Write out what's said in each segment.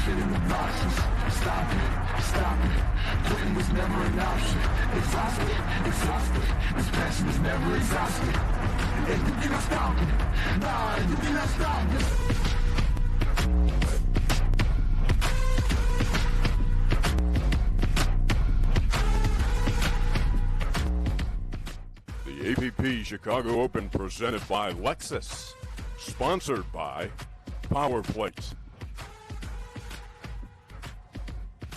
getting obnoxious. Stop it, stop it. Quitting was never an option. Exhausted, exhausted. This passion is never exhausted. And you cannot stop it. Nah, you cannot stop it. The APP Chicago Open presented by Lexus. Sponsored by Power Plate,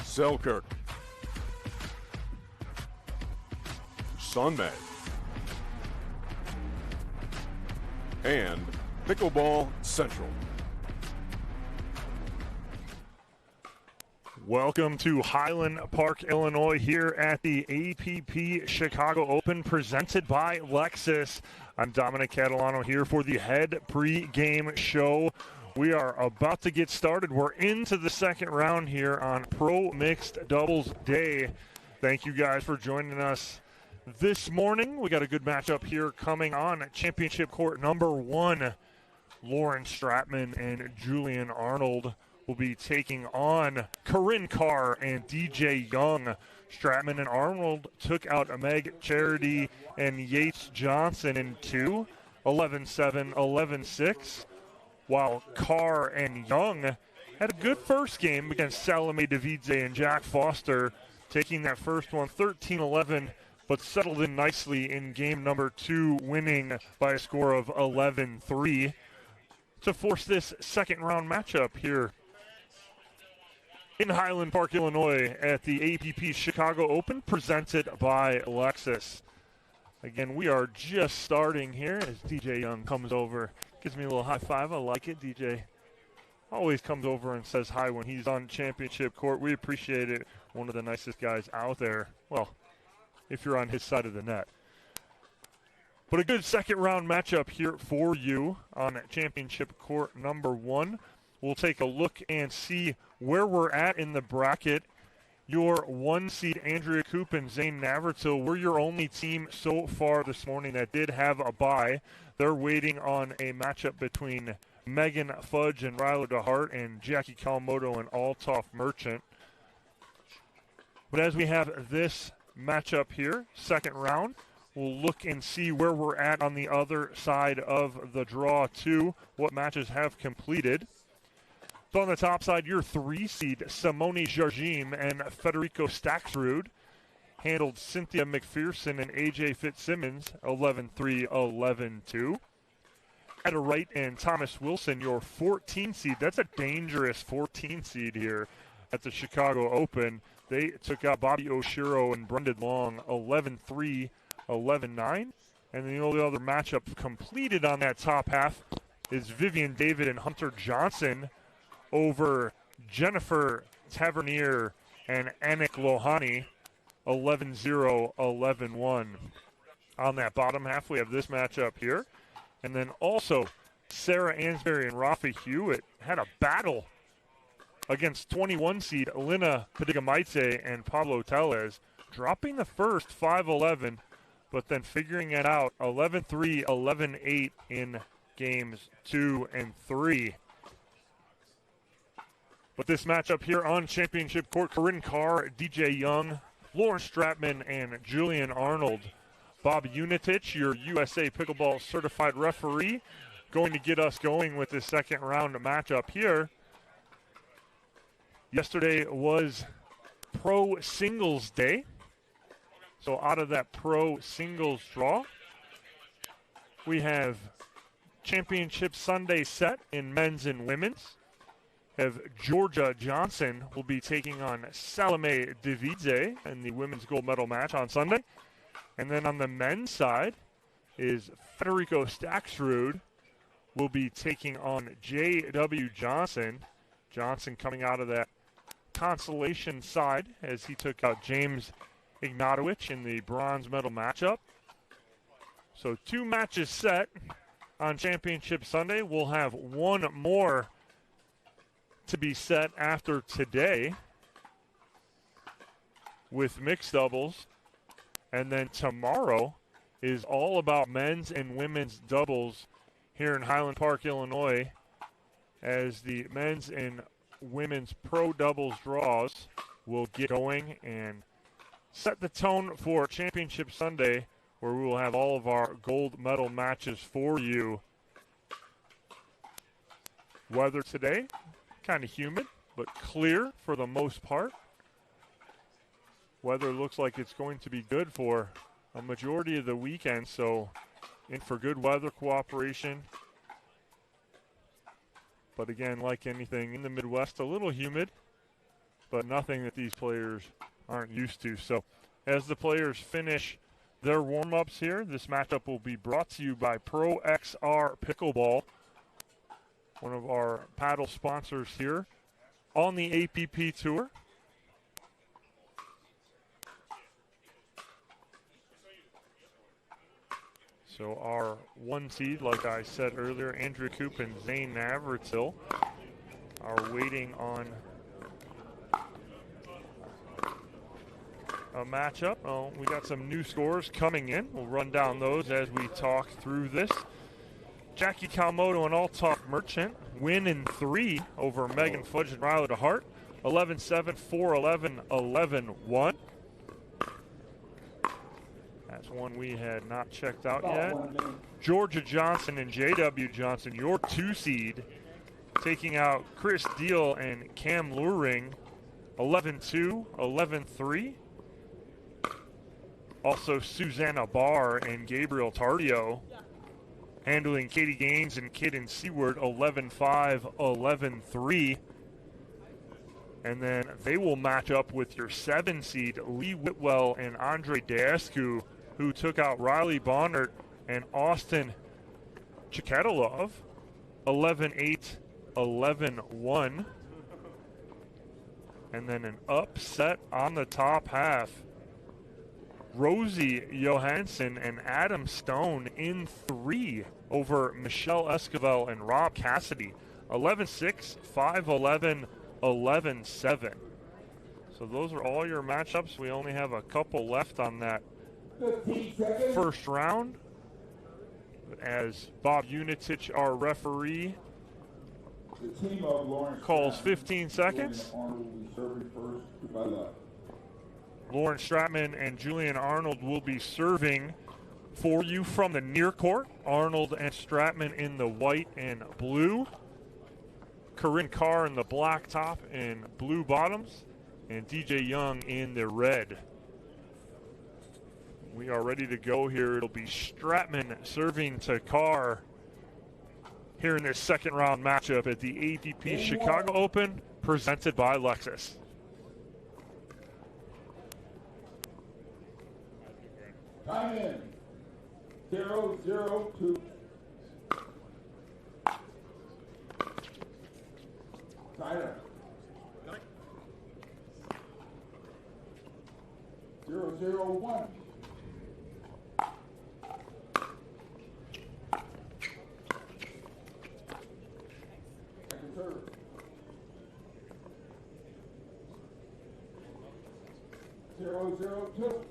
Selkirk, Sunmed, and Pickleball Central. Welcome to Highland Park, Illinois, here at the APP Chicago Open presented by Lexus. I'm Dominic Catalano here for the head pre-game show. We are about to get started. We're into the second round here on Pro Mixed Doubles Day. Thank you guys for joining us this morning. We got a good matchup here coming on at Championship Court number 1. Lauren Stratman and Julian Arnold will be taking on Corinne Carr and DJ Young. Stratman and Arnold took out Meg Charity and Yates Johnson in 2, 11-7, 11-6, while Carr and Young had a good first game against Salome Davidze and Jack Foster, taking that first one 13-11, but settled in nicely in game number 2, winning by a score of 11-3 to force this second round matchup here in Highland Park, Illinois at the APP Chicago Open presented by Lexus. Again, we are just starting here as DJ Young comes over. Gives me a little high five. I like it. DJ always comes over and says hi when he's on championship court. We appreciate it. One of the nicest guys out there. Well, if you're on his side of the net. But a good second round matchup here for you on championship court number 1. We'll take a look and see where we're at in the bracket. Your 1 seed, Andrea Koop and Zane Navratil, were your only team so far this morning that did have a bye. They're waiting on a matchup between Megan Fudge and Ryla DeHart and Jackie Kawamoto and Althoff Merchant. But as we have this matchup here, second round, we'll look and see where we're at on the other side of the draw too, what matches have completed. So on the top side, your 3 seed, Simone Jargim and Federico Staxrud, handled Cynthia McPherson and AJ Fitzsimmons 11-3, 11-2. At a right and Thomas Wilson, your 14 seed. That's a dangerous 14 seed here at the Chicago Open. They took out Bobby Oshiro and Brendan Long 11-3, 11-9. And the only other matchup completed on that top half is Vivian David and Hunter Johnson over Jennifer Tavernier and Anik Lohani, 11-0, 11-1. On that bottom half, we have this matchup here. And then also, Sarah Ansberry and Rafa Hewitt had a battle against 21 seed Elena Padigamaite and Pablo Tellez, dropping the first 5-11, but then figuring it out 11-3, 11-8 in games 2 and 3. But this matchup here on championship court, Corinne Carr, DJ Young, Lauren Stratman, and Julian Arnold. Bob Unitich, your USA Pickleball certified referee, going to get us going with this second round matchup here. Yesterday was Pro Singles Day. So out of that Pro Singles draw, we have Championship Sunday set in men's and women's. Have Georgia Johnson will be taking on Salome Davidze in the women's gold medal match on Sunday. And then on the men's side is Federico Staxrud will be taking on J.W. Johnson. Johnson coming out of that consolation side as he took out James Ignatowicz in the bronze medal matchup. So 2 matches set on Championship Sunday. We'll have one more to be set after today with mixed doubles. And then tomorrow is all about men's and women's doubles here in Highland Park, Illinois, as the men's and women's pro doubles draws will get going and set the tone for Championship Sunday, where we will have all of our gold medal matches for you. Weather today, kind of humid, but clear for the most part. Weather looks like it's going to be good for a majority of the weekend, so in for good weather cooperation. But again, like anything in the Midwest, a little humid, but nothing that these players aren't used to. So as the players finish their warm-ups here, this matchup will be brought to you by Pro XR Pickleball, one of our paddle sponsors here on the APP Tour. So our one seed, like I said earlier, Andrew Coop and Zane Navratil are waiting on a matchup. Oh, we got some new scores coming in. We'll run down those as we talk through this. Jackie Kalmoto and All-Talk Merchant win in 3 over Megan Fudge and Riley DeHart. 11-7, 4-11, 11-1. That's one we had not checked out yet. Georgia Johnson and J.W. Johnson, your 2 seed, taking out Chris Deal and Cam Luring, 11-2, 11-3. Also Susanna Barr and Gabriel Tardio handling Katie Gaines and Kaden Seward, 11-5, 11-3. And then they will match up with your 7 seed, Lee Whitwell and Andre Dasku, who took out Riley Bonnert and Austin Chikatilov, 11-8, 11-1. And then an upset on the top half. Rosie Johansson and Adam Stone in 3 over Michelle Esquivel and Rob Cassidy, 11-6, 5-11, 11-7. So those are all your matchups. We only have a couple left on that first round, as Bob Unitich, our referee, calls 15 seconds. Lauren Stratman and Julian Arnold will be serving for you from the near court. Arnold and Stratman in the white and blue. Corinne Carr in the black top and blue bottoms. And DJ Young in the red. We are ready to go here. It'll be Stratman serving to Carr here in this second round matchup at the APP Chicago Open, presented by Lexus. Time in. 0-0-2. Tyler. 0-0-1. Second serve. 0-0-2.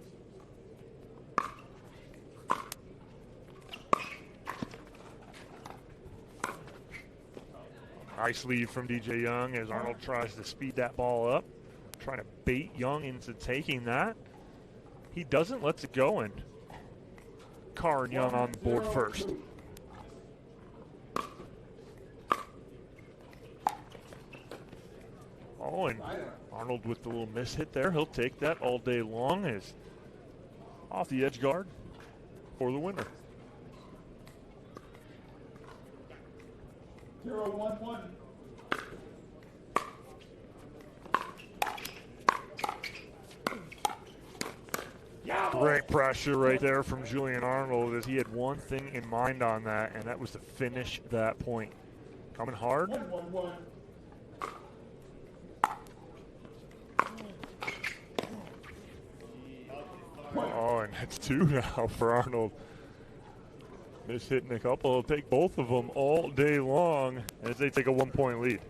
Nice lead from DJ Young as Arnold tries to speed that ball up, trying to bait Young into taking that. He doesn't, lets it go, and Carr and Young on the board first. Oh, and Arnold with the little miss hit there. He'll take that all day long, as off the edge guard for the winner. 0-1-1. Great pressure right there from Julian Arnold, as he had one thing in mind on that, and that was to finish that point. Coming hard. 1-1-1. Oh, and that's 2 now for Arnold. Miss hitting a couple. He'll take both of them all day long as they take a 1-point lead.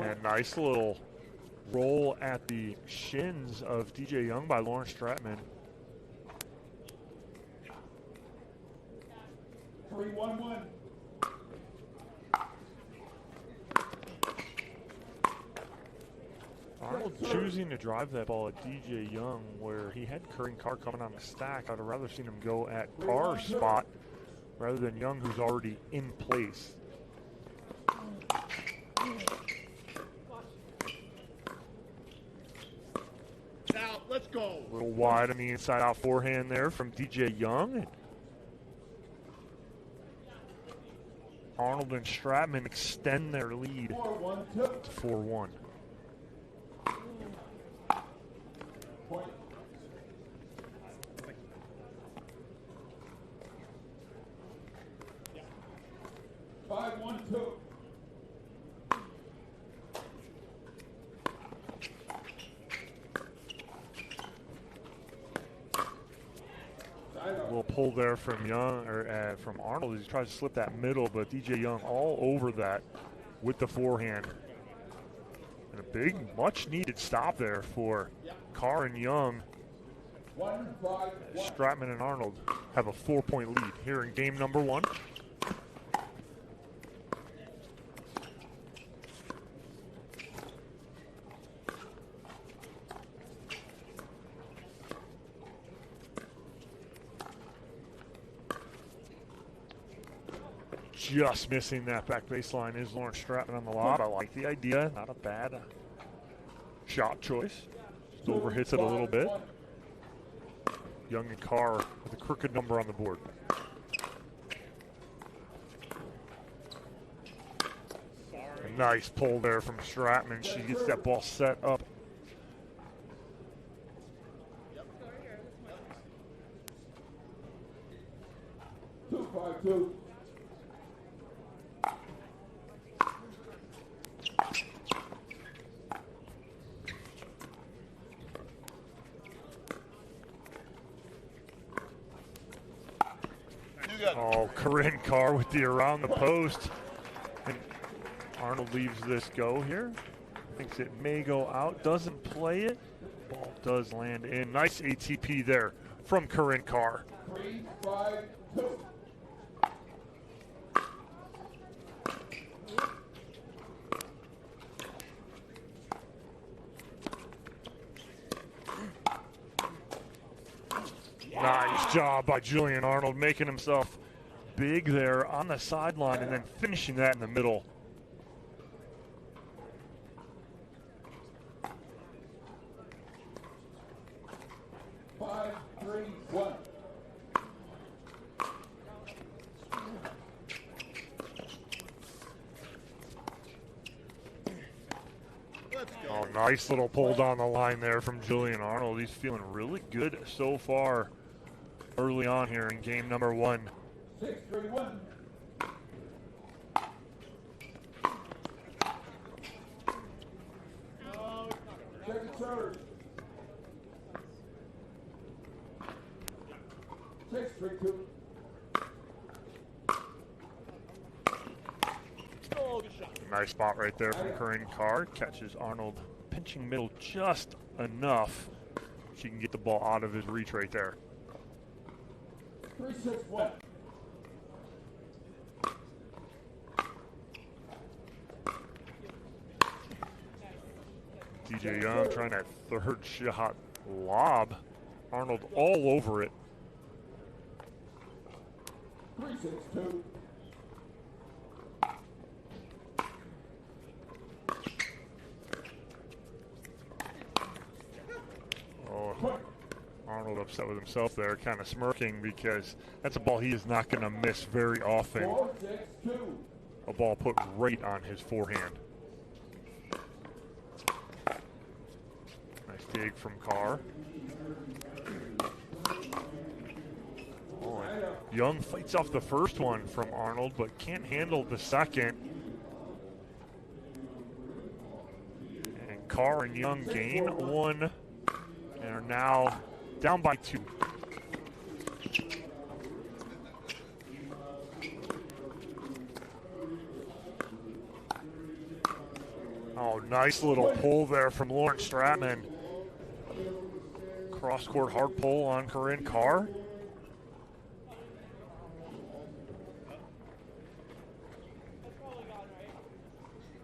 And nice little roll at the shins of DJ Young by Lauren Stratman. 3-1-1. Arnold choosing to drive that ball at DJ Young where he had Curran Carr coming on the stack. I'd have rather seen him go at Carr's spot rather than Young, who's already in place. Out, let's go. A little wide on the inside out forehand there from DJ Young. Arnold and Stratman extend their lead to 4-1. Point. 5-1-2. A little pull there from Young or from Arnold. He tries to slip that middle, but DJ Young all over that with the forehand. And a big, much-needed stop there for Carr and Young. 1-5-1. Stratman and Arnold have a 4-point lead here in game number 1. Just missing that back baseline is Lauren Stratman on the lob. I like the idea. Not a bad shot choice. Just overhits it a little bit. Young and Carr with a crooked number on the board. A nice pull there from Stratman. She gets that ball set up. Two. Oh, Corinne Carr with the around the post. And Arnold leaves this go here. Thinks it may go out. Doesn't play it. Ball does land in. Nice ATP there from Corinne Carr. 3-5-2. Nice job by Julian Arnold, making himself big there on the sideline and then finishing that in the middle. Five, 3-1. Oh, nice little pull down the line there from Julian Arnold. He's feeling really good so far early on here in game number 1. 6-3-1. Second serve. 6-3-2. Nice spot right there from Corinne Carr. Catches Arnold pinching middle just enough. She can get the ball out of his reach right there. 3-6-1. DJ Young trying that third shot lob. Arnold all over it. 3-6-2. Oh, Arnold upset with himself there, kind of smirking because that's a ball he is not going to miss very often. 4-6-2. A ball put right on his forehand. Nice dig from Carr. Oh, Young fights off the first one from Arnold, but can't handle the second. And Carr and Young gain 1 and are now down by 2. Oh, Nice little pull there from Lauren Stratman. Cross-court hard pull on Corinne Carr.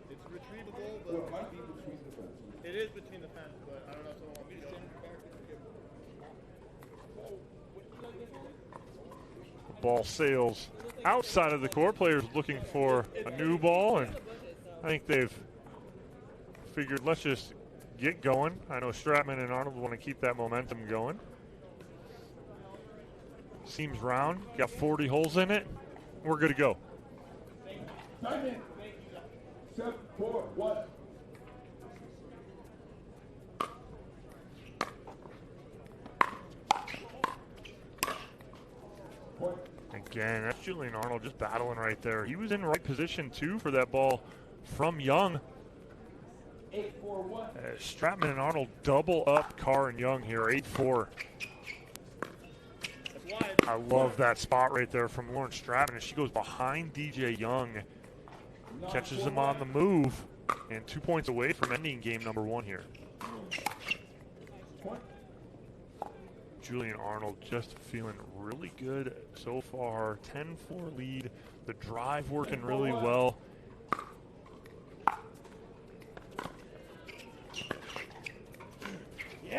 It's retrievable, but it might be between the fence. It is between the fence, but I don't know if someone wants me to stand back. Ball sails outside of the court. Players looking for a new ball, and I think they've figured let's just get going. I know Stratman and Arnold want to keep that momentum going. Seems round, got 40 holes in it. We're good to go. 7, 4, 1. Again, that's Julian Arnold just battling right there. He was in right position too for that ball from Young. 8-4-1. Stratman and Arnold double up Carr and Young here, 8-4. I love that spot right there from Lauren Stratman. She goes behind DJ Young, catches him on the move, and 2 points away from ending game number 1 here. Julian Arnold just feeling really good so far. 10-4 lead. The drive working really well.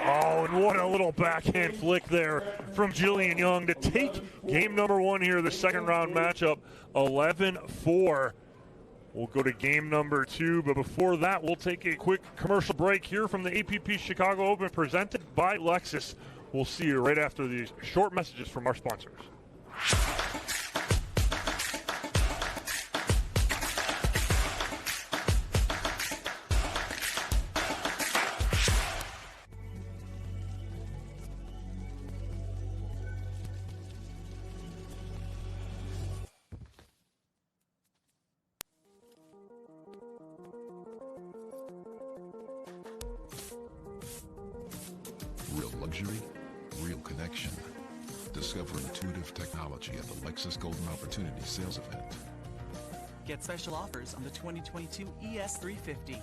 Oh, and what a little backhand flick there from Jillian Young to take game number 1 here, the second round matchup, 11-4. We'll go to game number 2, but before that, we'll take a quick commercial break here from the APP Chicago Open presented by Lexus. We'll see you right after these short messages from our sponsors. Real luxury, real connection. Discover intuitive technology at the Lexus Golden Opportunity Sales Event. Get special offers on the 2022 ES350.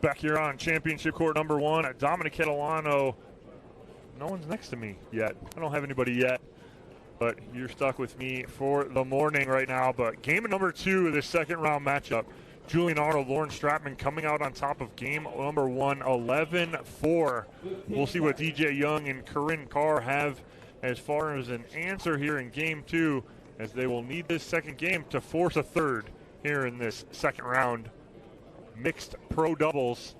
Back here on championship court number 1 at Dominic Catalano. No one's next to me yet. I don't have anybody yet, but you're stuck with me for the morning right now. But game number 2 of this second round matchup, Julian Arnold, Lauren Stratman coming out on top of game number 1, 11-4. We'll see what DJ Young and Corinne Carr have as far as an answer here in game 2, as they will need this second game to force a third here in this second round. Mixed pro doubles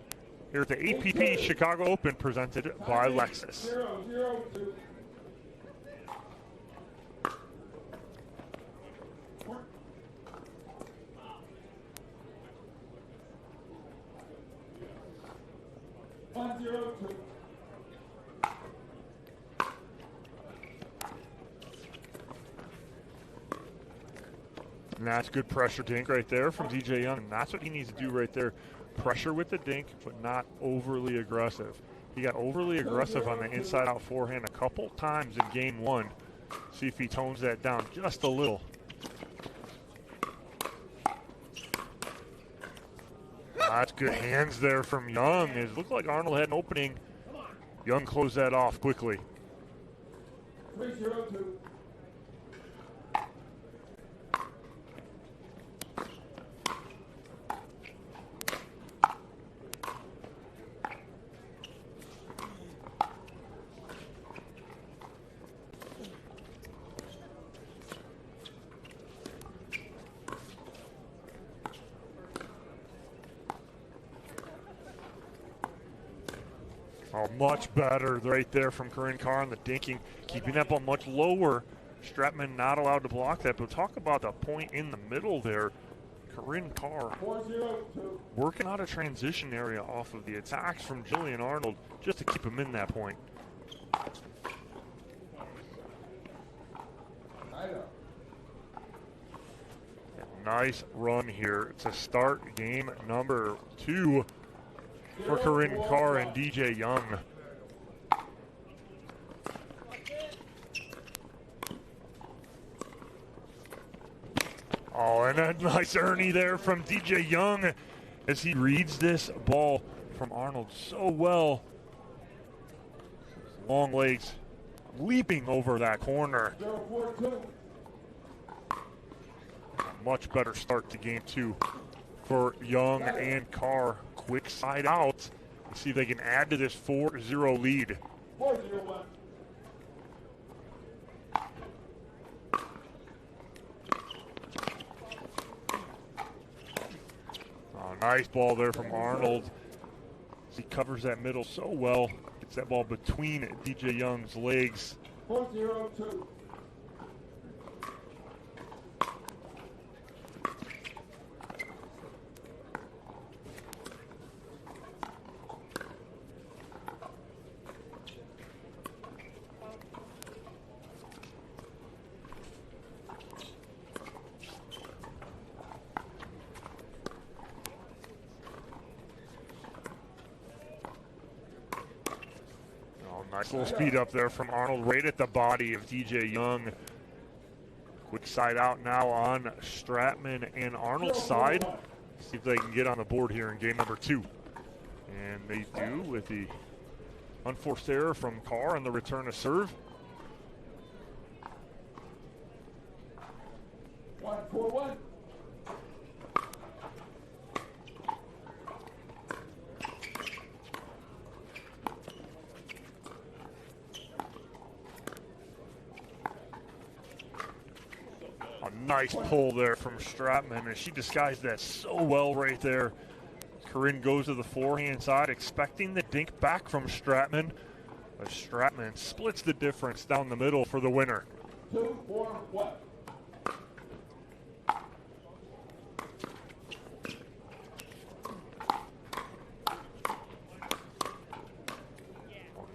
here at the APP Chicago Open presented by Lexus. 0-0-2. that's good pressure dink right there from DJ Young. And that's what he needs to do right there. Pressure with the dink, but not overly aggressive. He got overly aggressive on the inside-out forehand a couple times in game one. See if he tones that down just a little. That's good hands there from Young. It looked like Arnold had an opening. Young closed that off quickly. 3-0-2. Oh, much better right there from Corinne Carr on the dinking, keeping that ball much lower. Stratman not allowed to block that, but talk about the point in the middle there. Corinne Carr 4-0-2. working out a transition area off of the attacks from Jillian Arnold just to keep him in that point. Nice run here to start game number 2 for Corinne Carr and DJ Young. Oh, and a nice Ernie there from DJ Young as he reads this ball from Arnold so well. Long legs leaping over that corner. 0-4-2. Much better start to game 2 for Young and Carr. Quick side out. Let's see if they can add to this 4-0 lead. 4-0-1. Oh, nice ball there from Arnold. He covers that middle so well. Gets that ball between DJ Young's legs. 4-0-2. Nice little speed up there from Arnold right at the body of DJ Young. Quick side out now on Stratman and Arnold's side. See if they can get on the board here in game number 2. And they do with the unforced error from Carr on the return to serve. 1-4-1. Nice pull there from Stratman, and she disguised that so well right there. Corinne goes to the forehand side, expecting the dink back from Stratman. But Stratman splits the difference down the middle for the winner. 2-4-1.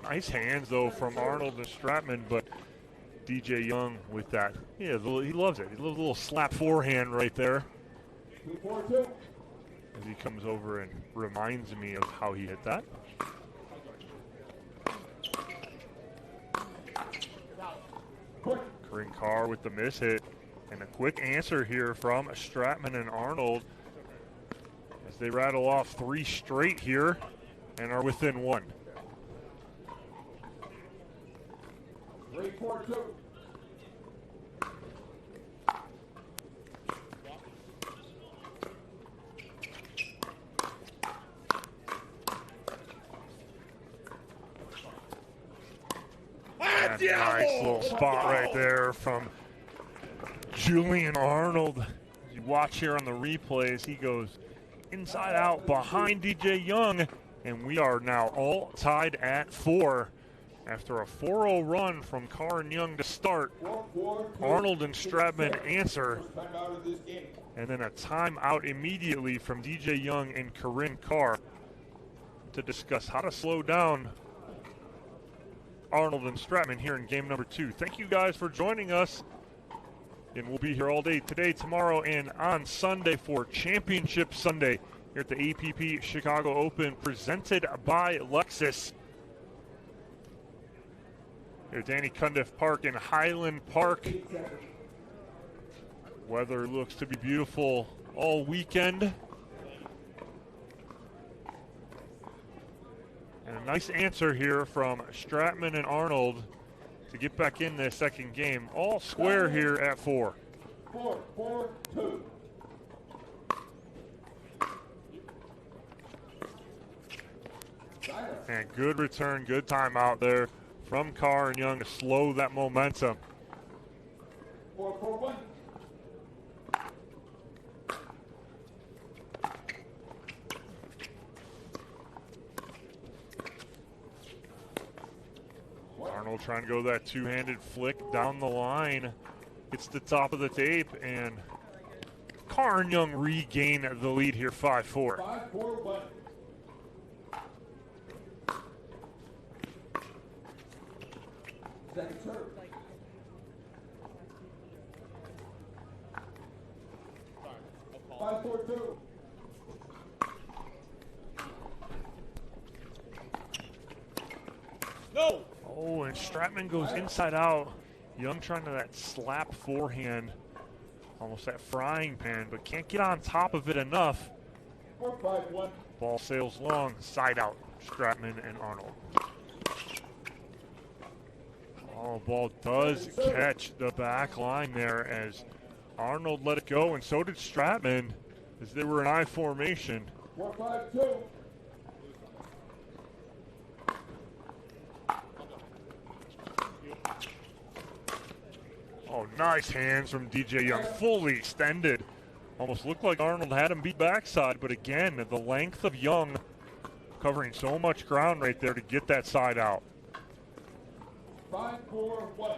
Nice hands, though, from Arnold and Stratman, but DJ Young with that. Yeah, he loves it. He loves a little slap forehand right there. 2-4-2. As he comes over and reminds me of how he hit that. Corinne Carr with the miss hit. And a quick answer here from Stratman and Arnold as they rattle off 3 straight here and are within 1. 3-4-2. Nice little spot right there from Julian Arnold. As you watch here on the replays, he goes inside out behind DJ Young, and we are now all tied at 4. After a 4-0 run from Carr and Young to start, Arnold and Stratman answer, and then a timeout immediately from DJ Young and Corinne Carr to discuss how to slow down Arnold and Stratman here in game number 2. Thank you guys for joining us And we'll be here all day today, tomorrow, and on Sunday for Championship Sunday here at the APP Chicago Open, presented by Lexus. Here at Danny Cundiff Park in Highland Park. Weather looks to be beautiful all weekend. And a nice answer here from Stratman and Arnold to get back in this second game. All square here at 4. 4-4-2. And good return, good timeout there from Carr and Young to slow that momentum. 4-4-1. Arnold trying to go that two-handed flick down the line. Gets the top of the tape, and Carr and Young regain the lead here, 5-4. 5-4-1. Second serve. 5-4-2. No! Oh, and Stratman goes inside out. Young trying to that slap forehand, almost that frying pan, but can't get on top of it enough. 4-5-1. Ball sails long, side out, Stratman and Arnold. Oh, ball does catch the back line there as Arnold let it go, and so did Stratman as they were in I formation. 4-5-2. Oh, nice hands from DJ Young, fully extended. Almost looked like Arnold had him beat backside, but again, the length of Young covering so much ground right there to get that side out. 5-4-1.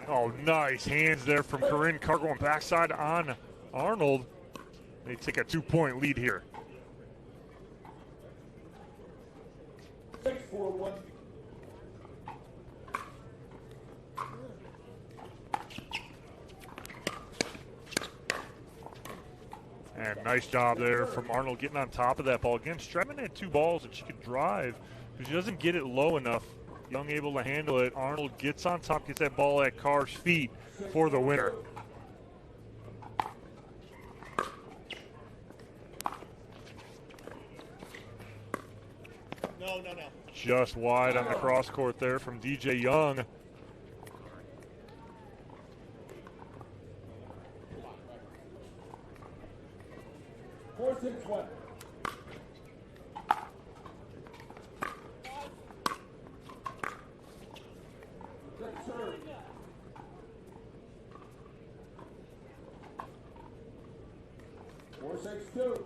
Oh, nice hands there from Corinne Carr going backside on Arnold. They take a 2-point lead here. 6-4-1. And nice job there from Arnold getting on top of that ball. Again, Stratman had 2 balls that she could drive, but she doesn't get it low enough. Young able to handle it. Arnold gets on top, gets that ball at Carr's feet for the winner. No. Just wide on the cross court there from DJ Young. Four, 6-1. Second serve. 4-6-2.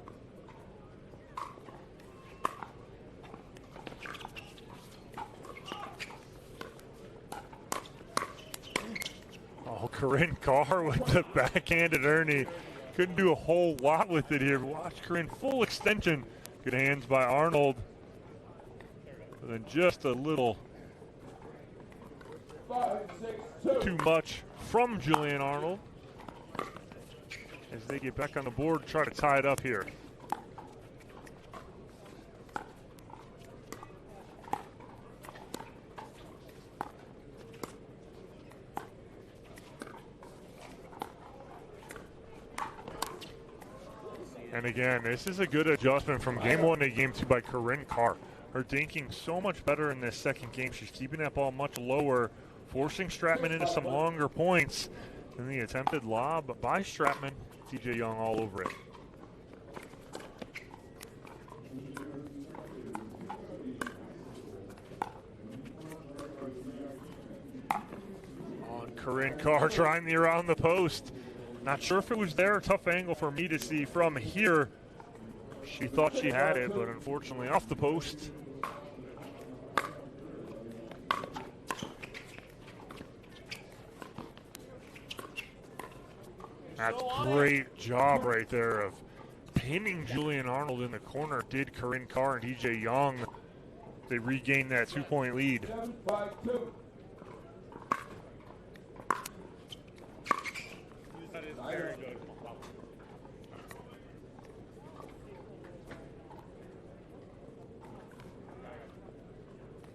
Oh, Corinne Carr with the backhanded Ernie. Couldn't do a whole lot with it here. Watch Corinne, full extension. Good hands by Arnold. And then just a little 5-6-2. too much from Julian Arnold as they get back on the board, try to tie it up here. And again, this is a good adjustment from game 1 to game 2 by Corinne Carr. Her dinking so much better in this second game. She's keeping that ball much lower, forcing Stratman into some longer points. And the attempted lob by Stratman, DJ Young all over it. On Corinne Carr trying the around the post. Not sure if it was there, a tough angle for me to see from here. She thought she had it, but unfortunately off the post. That's great job right there of pinning Julian Arnold in the corner. Did Corinne Carr and DJ Young. they regain that 2-point lead. 7-5-2. That is very good.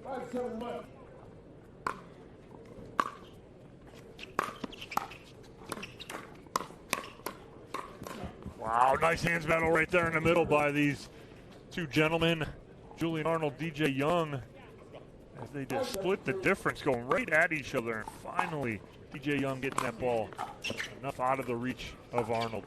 5-7-1. Wow, nice hands battle right there in the middle by these two gentlemen, Julian Arnold, DJ Young, as they just split the difference, going right at each other. And finally, DJ Young getting that ball enough out of the reach of Arnold.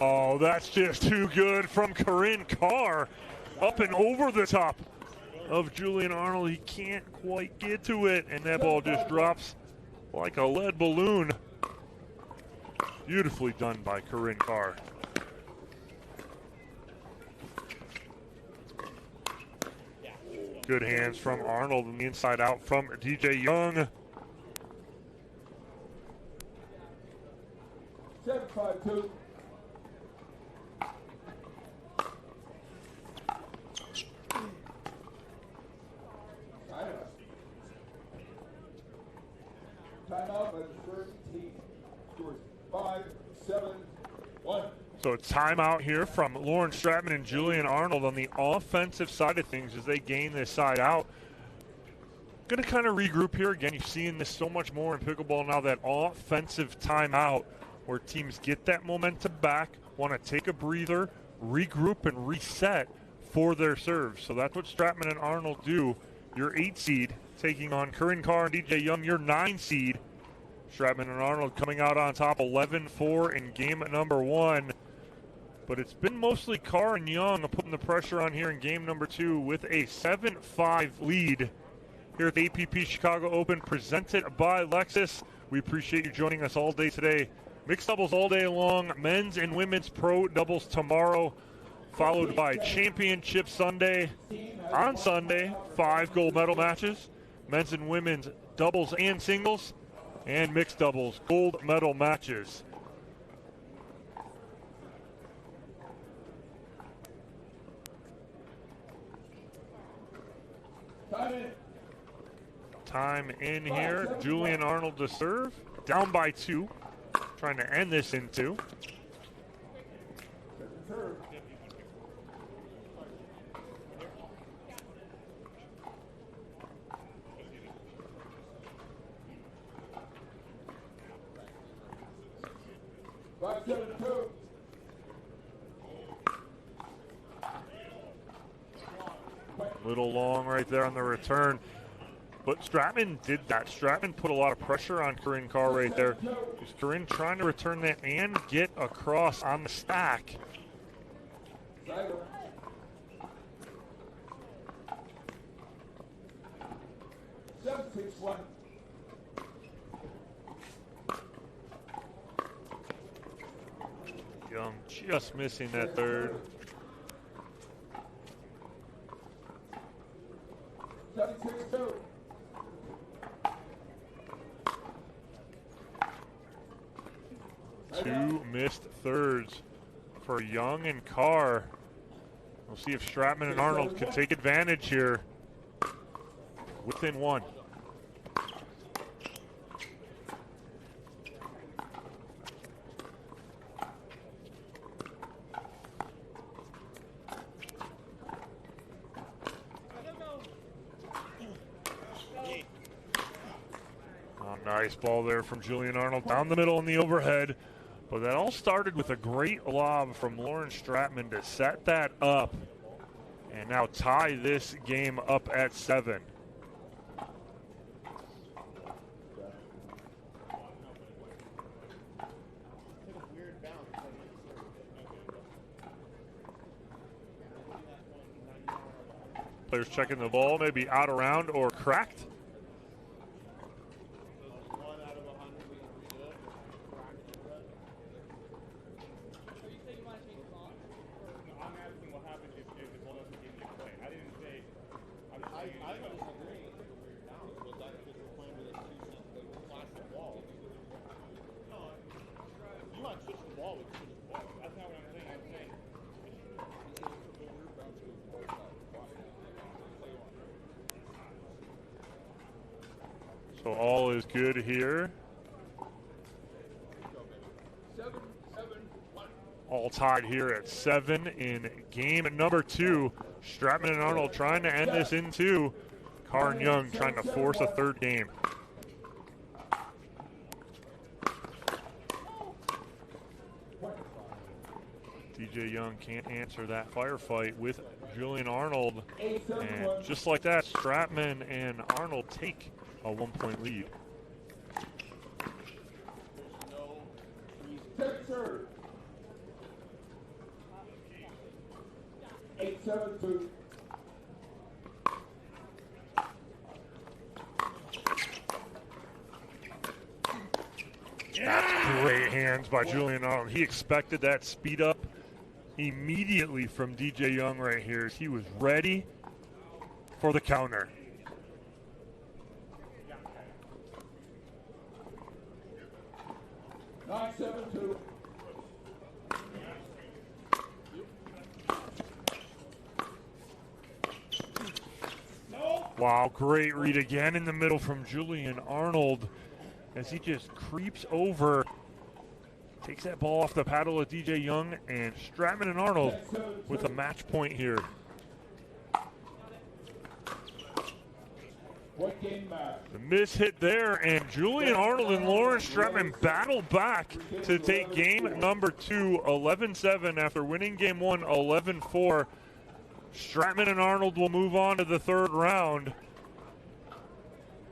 Oh, that's just too good from Corinne Carr. Up and over the top of Julian Arnold. He can't quite get to it, and that ball just drops like a lead balloon. Beautifully done by Corinne Carr. Good hands from Arnold and the inside out from DJ Young. 7-5-2. Timeout by the first team. Scores 5-7-1. So a timeout here from Lauren Stratman and Julian Arnold on the offensive side of things as they gain this side out. Going to kind of regroup here. Again, you're seeing this so much more in pickleball now, that offensive timeout where teams get that momentum back, want to take a breather, regroup, and reset for their serves. So that's what Stratman and Arnold do. Your 8 seed taking on Corinne Carr and DJ Young, your 9 seed. Stratman and Arnold coming out on top 11-4 in game number 1. But it's been mostly Carr and Young putting the pressure on here in game number 2 with a 7-5 lead here at the APP Chicago Open presented by Lexus. We appreciate you joining us all day today. Mixed doubles all day long, men's and women's pro doubles tomorrow, followed by Championship Sunday. On Sunday, 5 gold medal matches, men's and women's doubles and singles, and mixed doubles gold medal matches. Time in here. Julian Arnold to serve. Down by 2. Trying to end this in 2. Little long right there on the return. But Stratman did that. Stratman put a lot of pressure on Corinne Carr right there. Is Corinne trying to return that and get across on the stack? Young just missing that third. 7-6-2. Two missed thirds for Young and Carr. We'll see if Stratman and Arnold can take advantage here. Within 1. Oh, nice ball there from Julian Arnold down the middle in the overhead. But that all started with a great lob from Lauren Stratman to set that up and now tie this game up at 7. Players checking the ball, maybe out around or cracked. So all is good here. All tied here at 7 in game number 2. Stratman and Arnold trying to end this in 2. Carr and Young trying to force a third game. DJ Young can't answer that firefight with Julian Arnold. And just like that, Stratman and Arnold take a 1-point lead. Sir. 8-7-2. That's great hands by Julian Arnold. He expected that speed up immediately from DJ Young right here. He was ready for the counter. Nine, 7-2. Wow, great read again in the middle from Julian Arnold as he just creeps over, takes that ball off the paddle of DJ Young, and Stratman and Arnold with a match point here. The miss hit there, and Julian Arnold and Lawrence Stratman battle back to take game number 2, 11-7 after winning game 1, 11-4. Stratman and Arnold will move on to the third round.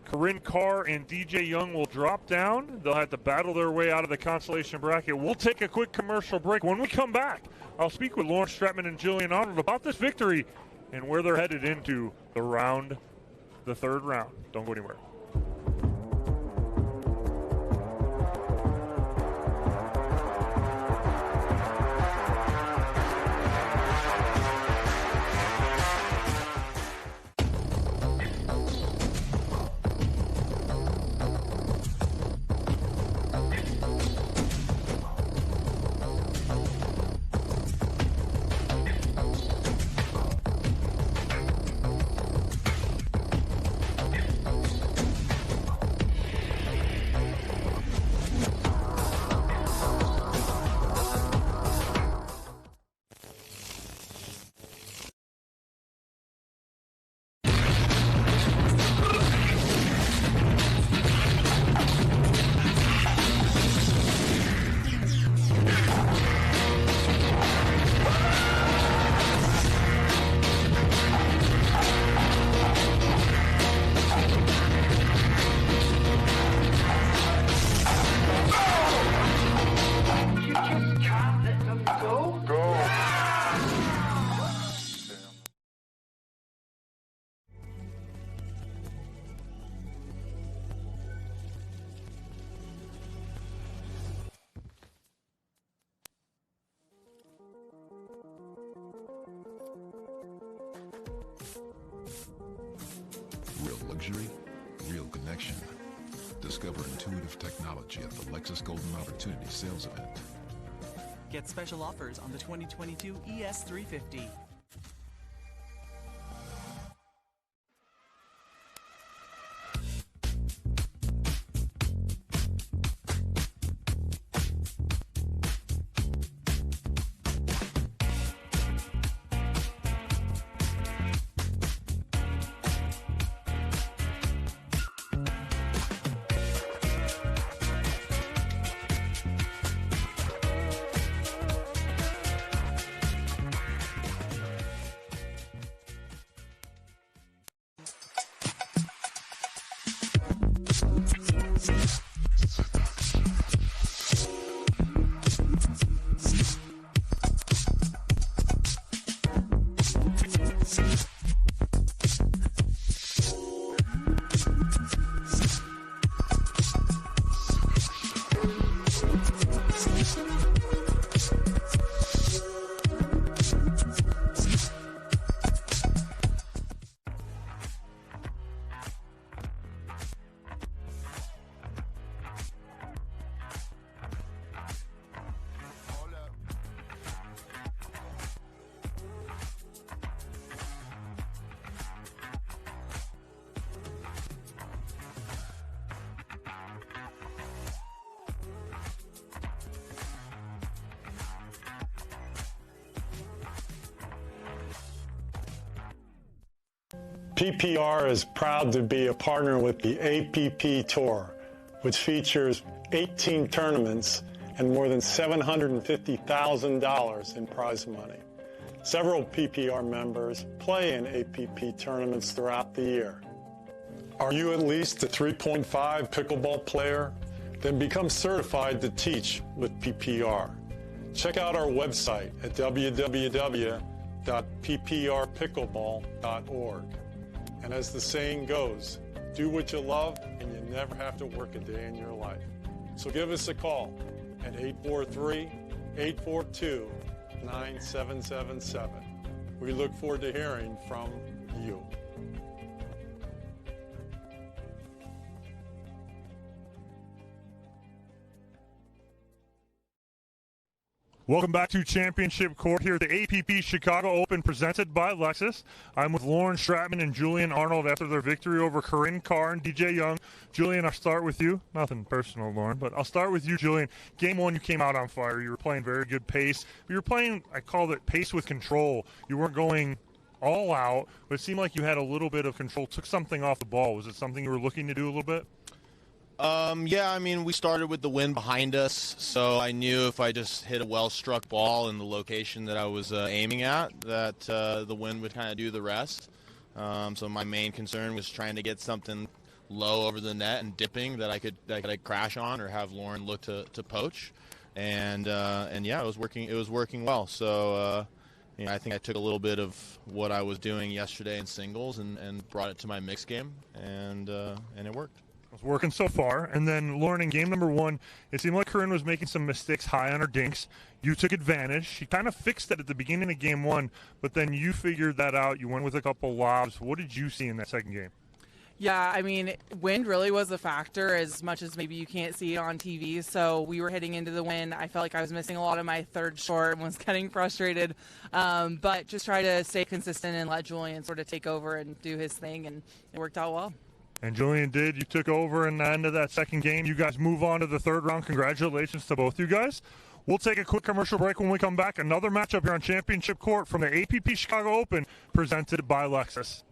Corinne Carr and DJ Young will drop down. They'll have to battle their way out of the consolation bracket. We'll take a quick commercial break. When we come back, I'll speak with Lawrence Stratman and Julian Arnold about this victory and where they're headed into the third round. Don't go anywhere. Real luxury, real connection. Discover intuitive technology at the Lexus Golden Opportunity Sales Event. Get special offers on the 2022 ES350. PPR is proud to be a partner with the APP Tour, which features 18 tournaments and more than $750,000 in prize money. Several PPR members play in APP tournaments throughout the year. Are you at least a 3.5 pickleball player? Then become certified to teach with PPR. Check out our website at www.pprpickleball.org. And as the saying goes, do what you love and you never have to work a day in your life. So give us a call at 843-842-9777. We look forward to hearing from you. Welcome back to Championship Court here at the APP Chicago Open presented by Lexus. I'm with Lauren Stratman and Julian Arnold after their victory over Corinne Carr and DJ Young. Julian, I'll start with you. Nothing personal, Lauren, but I'll start with you, Julian. Game one, you came out on fire. You were playing very good pace. You were playing, I called it pace with control. You weren't going all out, but it seemed like you had a little bit of control, took something off the ball. Was it something you were looking to do a little bit? Yeah, I mean, we started with the wind behind us, so I knew if I just hit a well-struck ball in the location that I was aiming at, that the wind would kind of do the rest. So my main concern was trying to get something low over the net and dipping that I could crash on or have Lauren look to poach. And yeah, it was working well. So I think I took a little bit of what I was doing yesterday in singles and brought it to my mixed game, and it worked. It's working so far. And then, Lauren, in game number one, it seemed like Corinne was making some mistakes high on her dinks. You took advantage. She kind of fixed it at the beginning of game one, but then you figured that out. You went with a couple lobs. What did you see in that second game? Yeah, I mean, wind really was a factor as much as maybe you can't see it on TV. So we were hitting into the wind. I felt like I was missing a lot of my third short and was getting frustrated. But just try to stay consistent and let Julian sort of take over and do his thing, and it worked out well. And Julian did. You took over in the end of that second game. You guys move on to the third round. Congratulations to both you guys. We'll take a quick commercial break. When we come back, another matchup here on Championship Court from the APP Chicago Open presented by Lexus.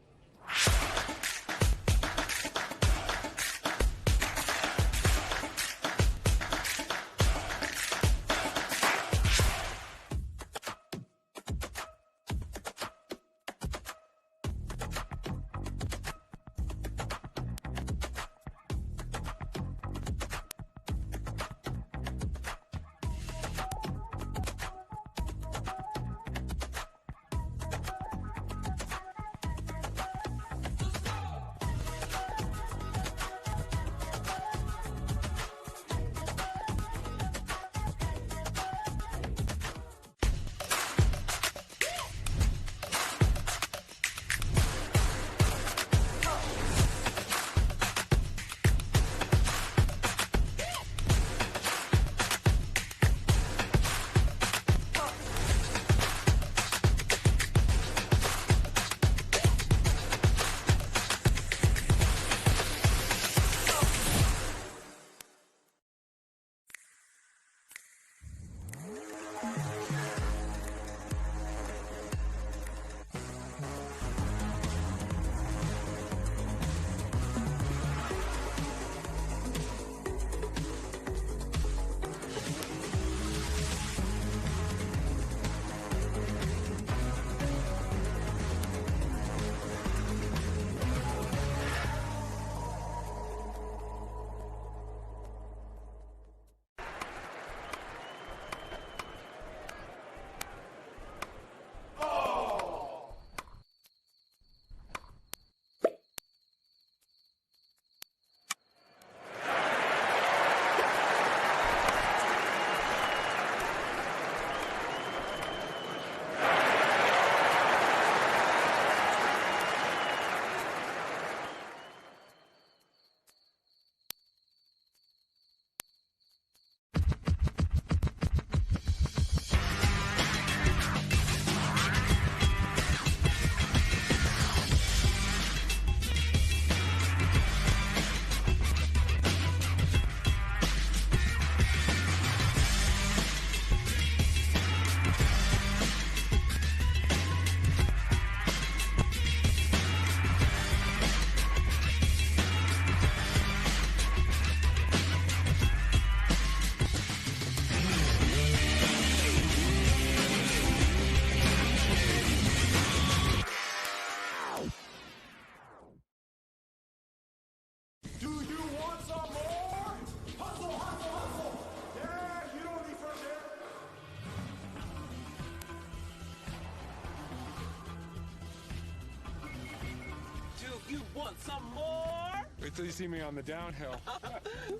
some more? Wait till you see me on the downhill.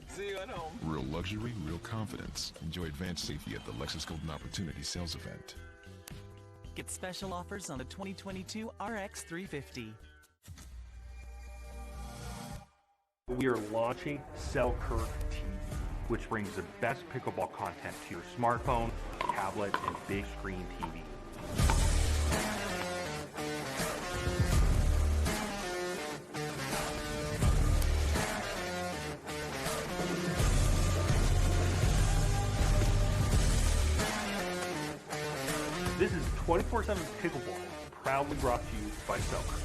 See you at home. Real luxury, real confidence. Enjoy advanced safety at the Lexus Golden Opportunity Sales Event. Get special offers on the 2022 RX 350. We are launching Selkirk TV, which brings the best pickleball content to your smartphone, tablet, and big screen TV. This is 24/7 Pickleball, proudly brought to you by Selkirk.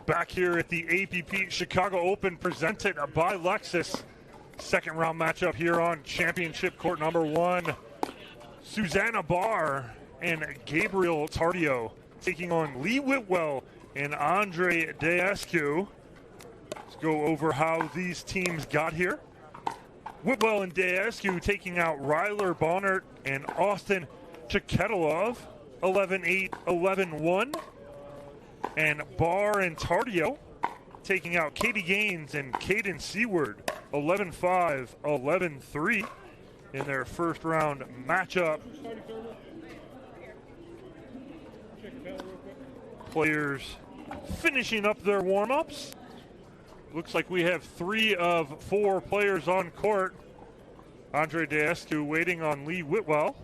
Back here at the APP Chicago Open presented by Lexus. Second round matchup here on championship court number 1. Susanna Barr and Gabriel Tardio taking on Lee Whitwell and Andre Deescu. Let's go over how these teams got here. Whitwell and Deescu taking out Ryler Bonnert and Austin Cheketilov, 11-8, 11-1. And Barr and Tardio taking out Katie Gaines and Caden Seward, 11-5, 11-3 in their first round matchup. Players finishing up their warm-ups. Looks like we have 3 of 4 players on court. Andre Deescu waiting on Lee Whitwell,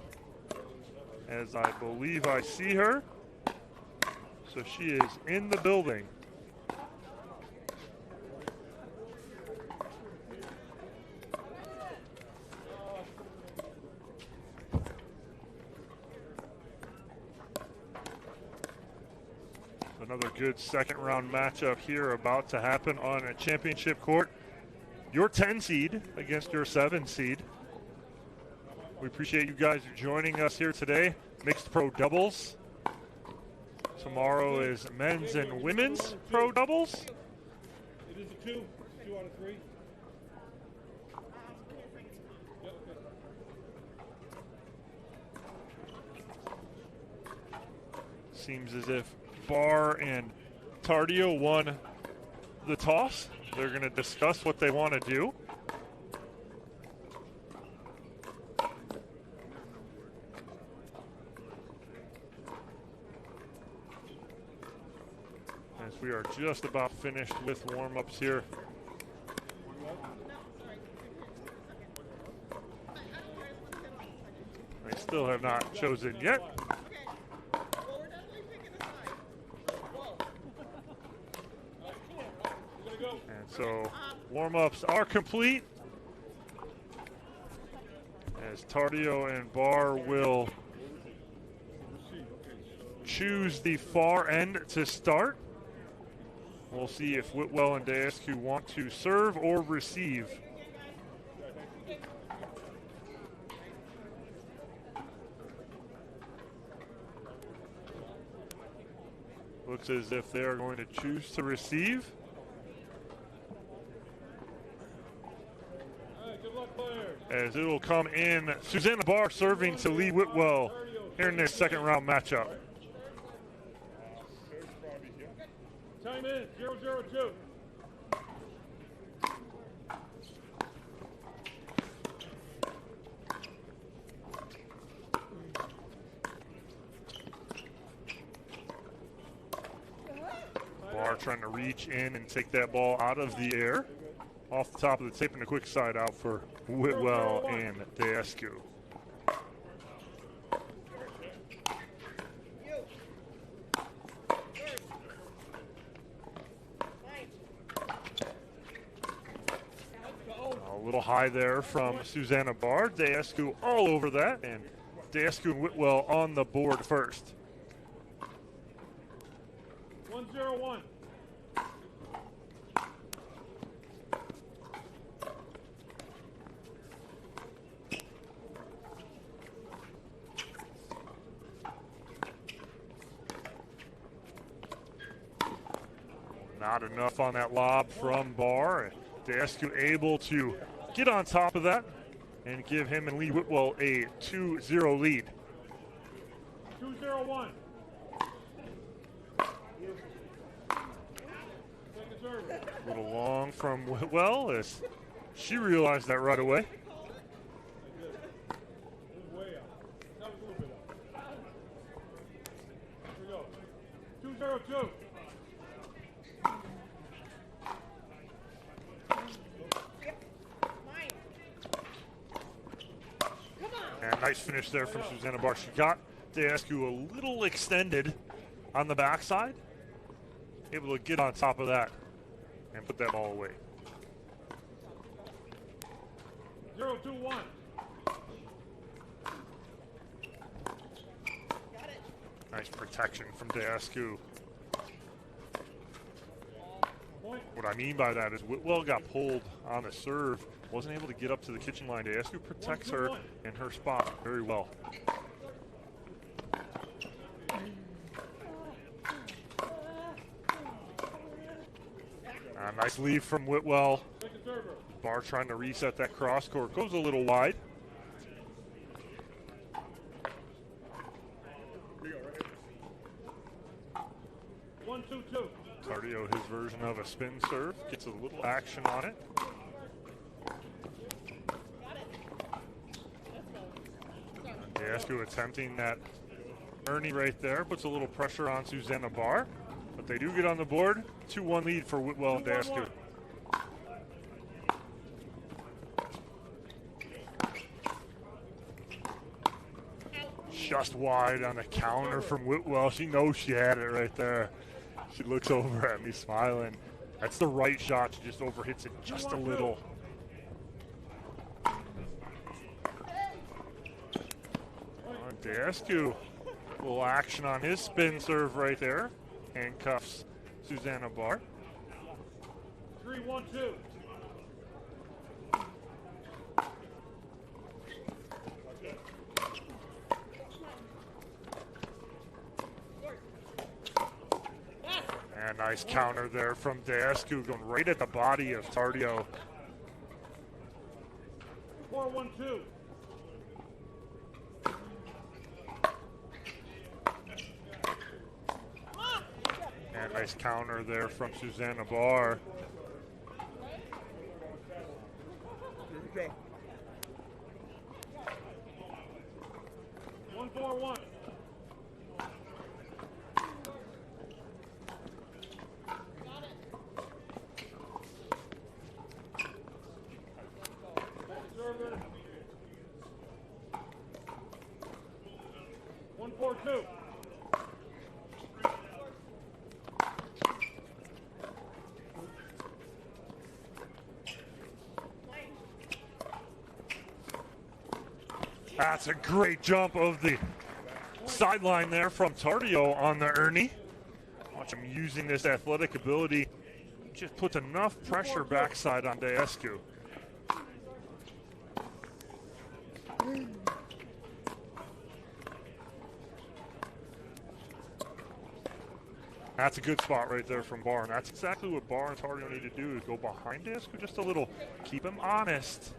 as I believe I see her. So she is in the building. Another good second round matchup here about to happen on a championship court. Your 10 seed against your 7 seed. We appreciate you guys joining us here today. Mixed pro doubles. Tomorrow is men's and women's pro doubles. It is a 2 out of 3. Seems as if Barr and Tardio won the toss. They're going to discuss what they want to do. As we are just about finished with warm-ups here. They still have not chosen yet. And so warm-ups are complete, as Tardio and Barr will choose the far end to start. We'll see if Whitwell and Deescu want to serve or receive. Looks as if they are going to choose to receive. As it will come in, Susanna Barr serving to Lee Whitwell here in their second round matchup. Time in, 0-0-2. Barr trying to reach in and take that ball out of the air. Off the top of the tape and a quick side out for Whitwell and Deescu. A little high there from Susanna Barr. Deescu all over that, and Deescu and Whitwell on the board first. 1-0-1. Not enough on that lob from Barr. Dasku able to get on top of that and give him and Lee Whitwell a 2-0 lead. 2-0-1. A little long from Whitwell as she realized that right away. Way up. That was a little bit up. Here we go. 2-0-2. And nice finish there from Susanna Barr. She got Dasku a little extended on the backside. Able to get on top of that and put that ball away. 0-2-1. Nice protection from Dasku. What I mean by that is Whitwell got pulled on the serve, wasn't able to get up to the kitchen line. Dasku protects her in her spot very well. Nice lead from Whitwell. Barr trying to reset that cross court. Goes a little wide. Cardio, his version of a spin serve. Gets a little action on it. Dasku attempting that Ernie right there. Puts a little pressure on Susanna Barr. But they do get on the board. 2-1 lead for Whitwell and Dasku. Just wide on the counter from Whitwell. She knows she had it right there. She looks over at me smiling. That's the right shot. She just overhits it just a little. Dasku. A little action on his spin serve right there. Handcuffs Susanna Barr. 3-1-2. And nice counter there from Dasku, going right at the body of Tardio. 4-1-2. And nice counter there from Susanna Barr. Here we go. 1-4-1. Server. 1-4-2. That's a great jump of the sideline there from Tardio on the Ernie. Watch him using this athletic ability. Just puts enough pressure backside on Dasku. That's a good spot right there from Barr. And that's exactly what Barr and Tardio need to do, is go behind Dasku just a little. Keep him honest.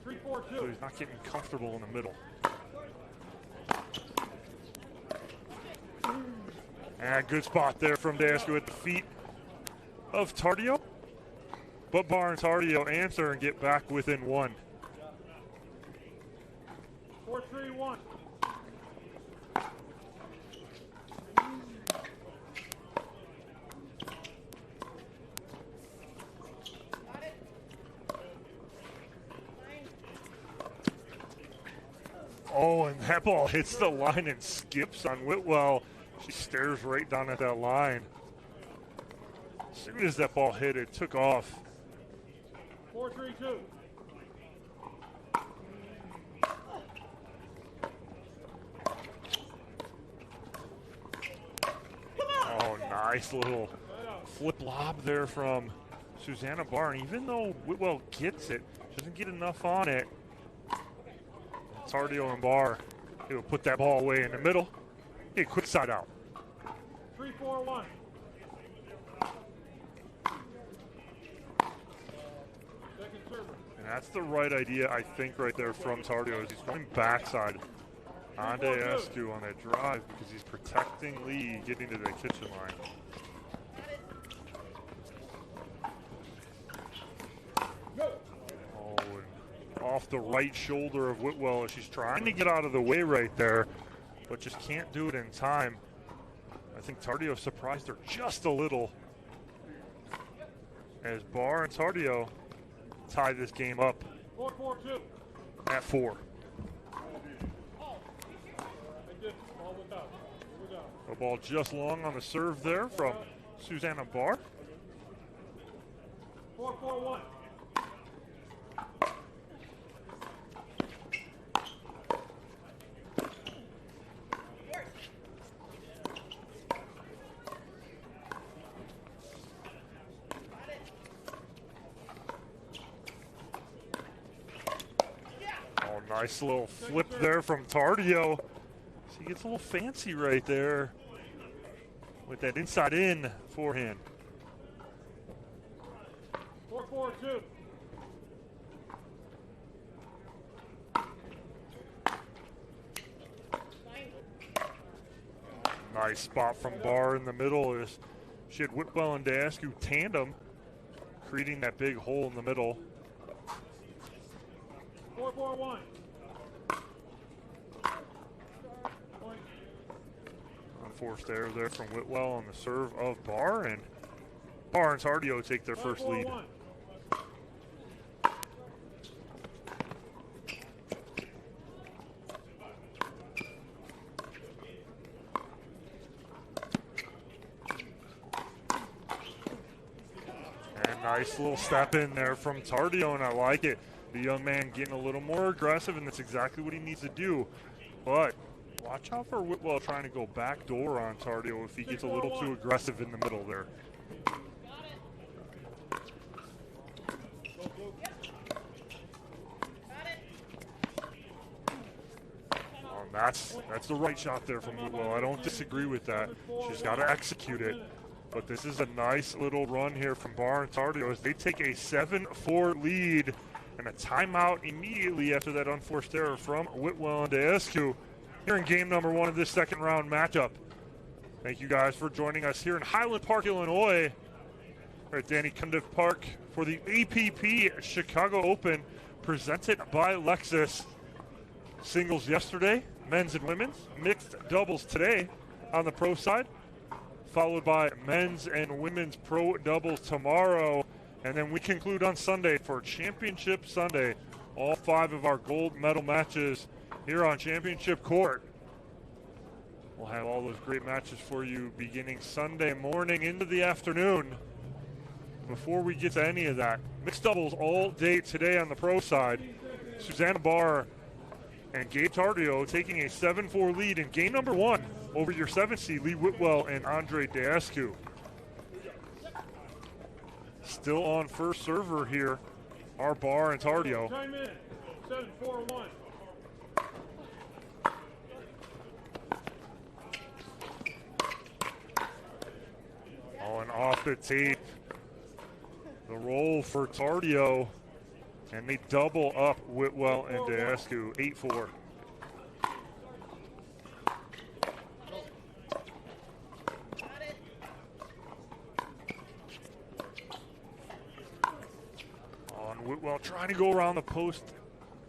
3-4-2. So he's not getting comfortable in the middle. And good spot there from Dasku at the feet of Tardio. But Barr and Tardio answer and get back within one. 4-3-1. Oh, and that ball hits the line and skips on Whitwell. She stares right down at that line. As soon as that ball hit, it took off. 4-3-2. Oh, Nice little flip lob there from Susanna Barr. And even though Whitwell gets it, she doesn't get enough on it. Tardio and Barr, he will put that ball away in the middle. Hey, quick side out. 3-4-1. And that's the right idea, I think, right there from Tardio. He's going backside on Deescu on that drive because he's protecting Lee getting to the kitchen line. Oh, and off the right shoulder of Whitwell as she's trying to get out of the way right there, but just can't do it in time. I think Tardio surprised her just a little as Barr and Tardio tie this game up 4-4-2. at 4. A ball just long on the serve there from Susanna Barr. 4-4-1. Oh, nice little flip there from Tardio. He gets a little fancy right there with that inside in forehand. 4-4-2. Nice spot from Barr in the middle. As she had Whitwell and Deescu tandem, creating that big hole in the middle. 4-4-1. Unforced error there from Whitwell on the serve of Barr, and Barr and Tardio take their first lead. 4-4-1. And nice little step in there from Tardio, and I like it. The young man getting a little more aggressive, and that's exactly what he needs to do. But watch out for Whitwell trying to go back door on Tardio if he gets a little too aggressive in the middle there. That's the right shot there from Whitwell. I don't disagree with that. She's got to execute it. But this is a nice little run here from Barr and Tardio as they take a 7-4 lead and a timeout immediately after that unforced error from Whitwell and Deescu here in game number 1 of this second round matchup. Thank you guys for joining us here in Highland Park, Illinois. We're at Danny Cundiff Park for the APP Chicago Open presented by Lexus. Singles yesterday, men's and women's, mixed doubles today on the pro side, followed by men's and women's pro doubles tomorrow. And then we conclude on Sunday for Championship Sunday. All 5 of our gold medal matches here on Championship Court. We'll have all those great matches for you beginning Sunday morning into the afternoon. Before we get to any of that, mixed doubles all day today on the pro side. Susanna Barr and Gabe Tardio taking a 7-4 lead in game number 1 over your 7th seed, Lee Whitwell and Andre Deescu. Still on first server here are Barr and Tardio. Time in. 7-4-1. Oh, and off the tape. The roll for Tardio. And they double up Whitwell and Deescu, 8-4. On Whitwell trying to go around the post,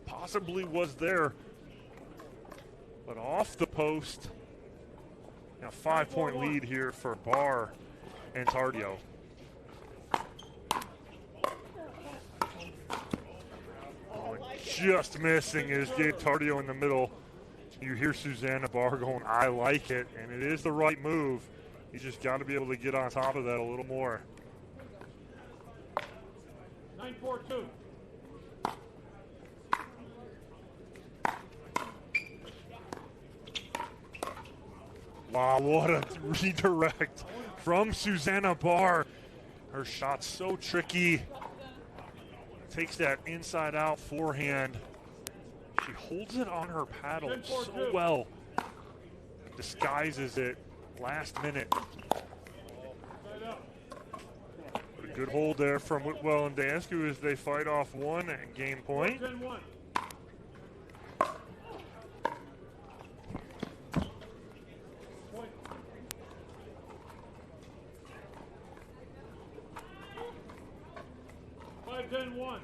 possibly was there, but off the post. Now 5-point lead here for Barr and Tardio. Just missing is Gabe Tardio in the middle. You hear Susanna Barr going, I like it, and it is the right move. You just got to be able to get on top of that a little more. 9-4-2. Wow, what a redirect from Susanna Barr. Her shot's so tricky. Takes that inside out forehand. She holds it on her paddle so well. Disguises it last minute. But a good hold there from Whitwell and Dansku as they fight off one at game point. 10-1.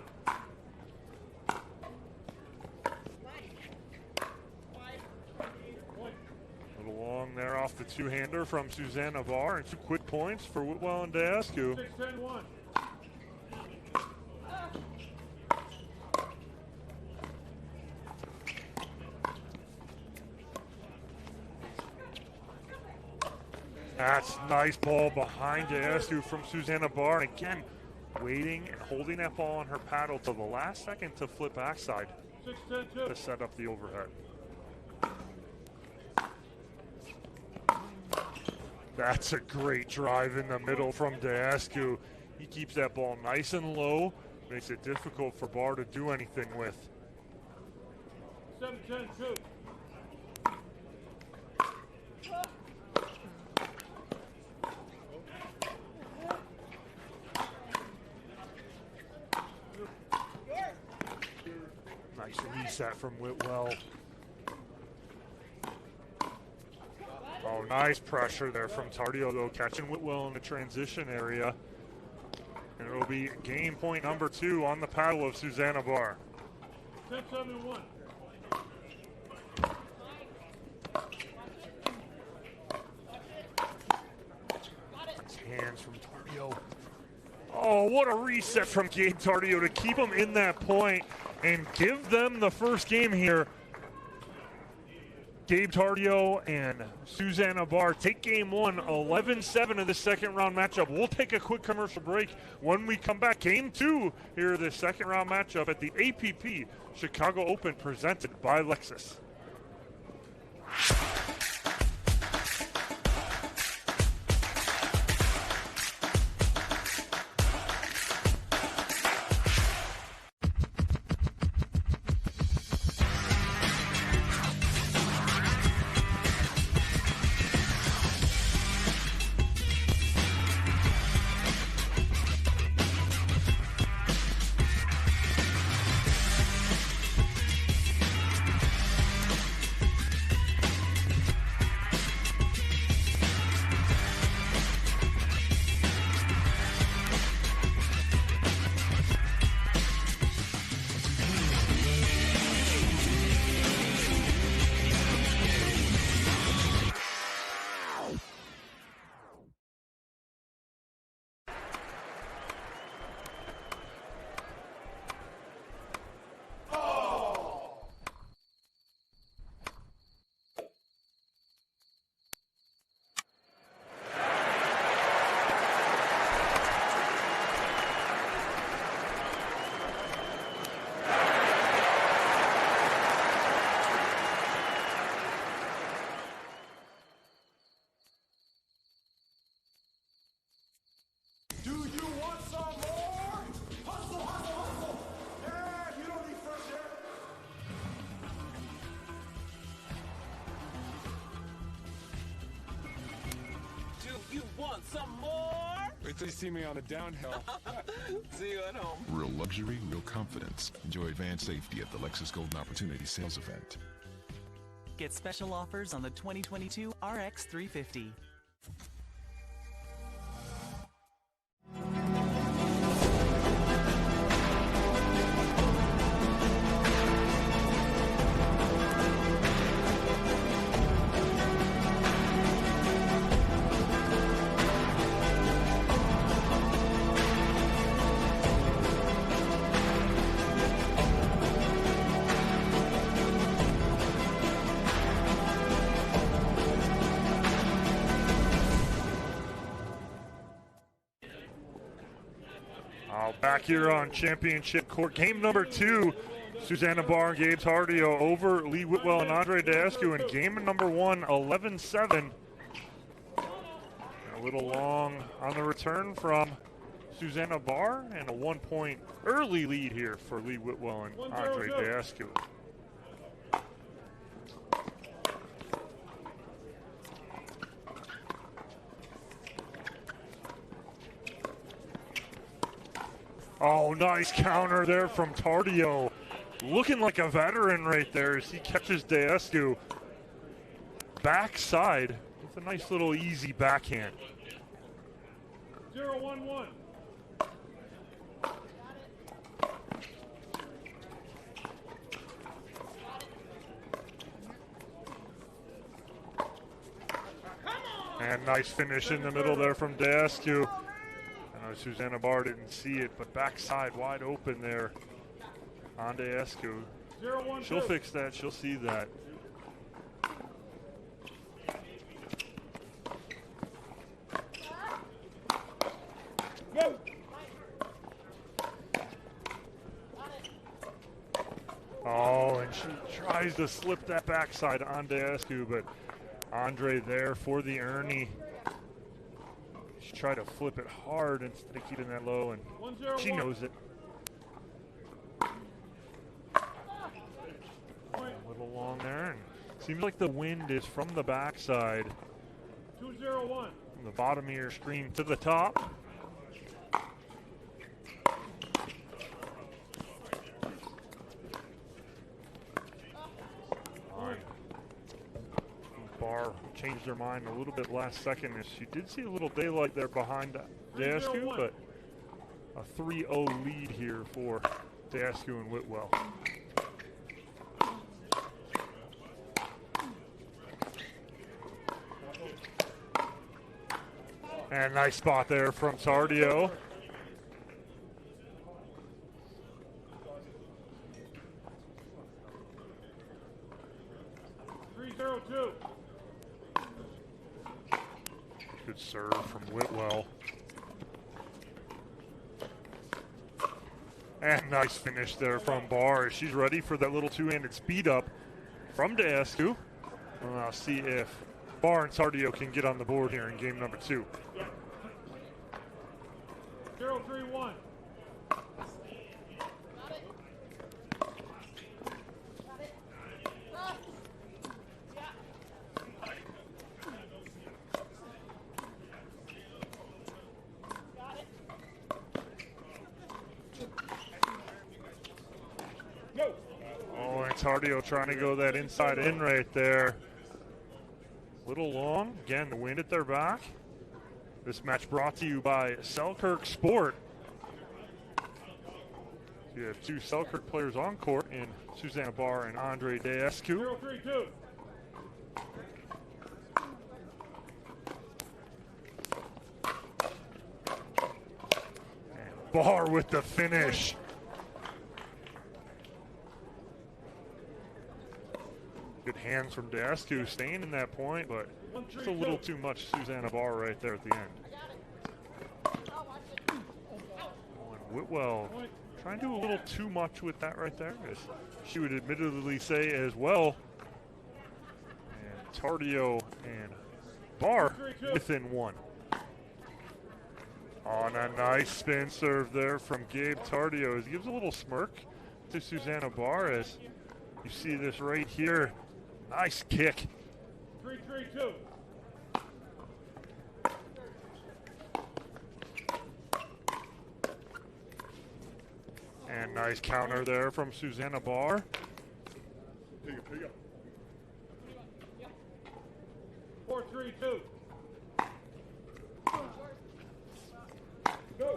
A little long there off the two-hander from Susanna Barr, and 2 quick points for Whitwell and Dansku. 6-10-1. That's nice ball behind Dansku from Susanna Barr. And again, waiting and holding that ball on her paddle till the last second to flip backside to set up the overhead. That's a great drive in the middle from Dansku. He keeps that ball nice and low, makes it difficult for Barr to do anything with. 7-10-2. Nice reset from Whitwell. Oh, nice pressure there from Tardio, though, catching Whitwell in the transition area. And it'll be game point number 2 on the paddle of Susanna Barr. 10-7-1. Nice hands from Tardio. Oh, what a reset from Gabe Tardio to keep him in that point and give them the first game here. Gabe Tardio and Susanna Barr take game 1, 11-7 of the second round matchup. We'll take a quick commercial break. When we come back, game 2 here, the second round matchup at the APP Chicago Open presented by Lexus. Some more? Wait till you see me on the downhill. See you at home. Real luxury, real confidence. Enjoy advanced safety at the Lexus Golden Opportunity Sales Event. Get special offers on the 2022 RX 350. Back here on championship court, game number 2, Susanna Barr and Gabe Tardio over Lee Whitwell and Andre Dansku in game number 1, 11-7. A little long on the return from Susanna Barr, and a 1-point early lead here for Lee Whitwell and Andre Deascu. Oh, nice counter there from Tardio. Looking like a veteran right there as he catches Deascu backside with a nice little easy backhand. 0-1-1. And nice finish in the middle there from Deascu. I know Susanna Barr didn't see it, but backside wide open there on Deascu. She'll fix that. She'll see that. Oh, and she tries to slip that backside on Deascu, but Andre there for the Ernie. She tried to flip it hard instead of keeping that low, and she knows it. A little long there, and seems like the wind is from the backside. 2-0-1. From the bottom of your screen to the top. Barr changed her mind a little bit last second as she did see a little daylight there behind Deascu, but a 3-0 lead here for Deascu and Whitwell. And nice spot there from Tardio. Good serve from Whitwell. And nice finish there from Barr. She's ready for that little two-handed speed up from Deascu. Well, I'll see if Barr and Tardio can get on the board here in game number 2. 0-3-1. Oh, and Tardio trying to go that inside in right there. Little long. Again, the wind at their back. This match brought to you by Selkirk Sport. You have two Selkirk players on court in Susanna Barr and Andre Deascu. 0-3-2. And Barr with the finish. Good hands from Deascu staying in that point, but just a little too much Susanna Barr right there at the end. Oh, and Whitwell trying to do a little too much with that right there, as she would admittedly say as well. And Tardio and Barr within one. On a nice spin serve there from Gabe Tardio, as he gives a little smirk to Susanna Barr as you see this right here. Nice kick. 3-3-2. And nice counter there from Susanna Barr. 4-3-2. Go.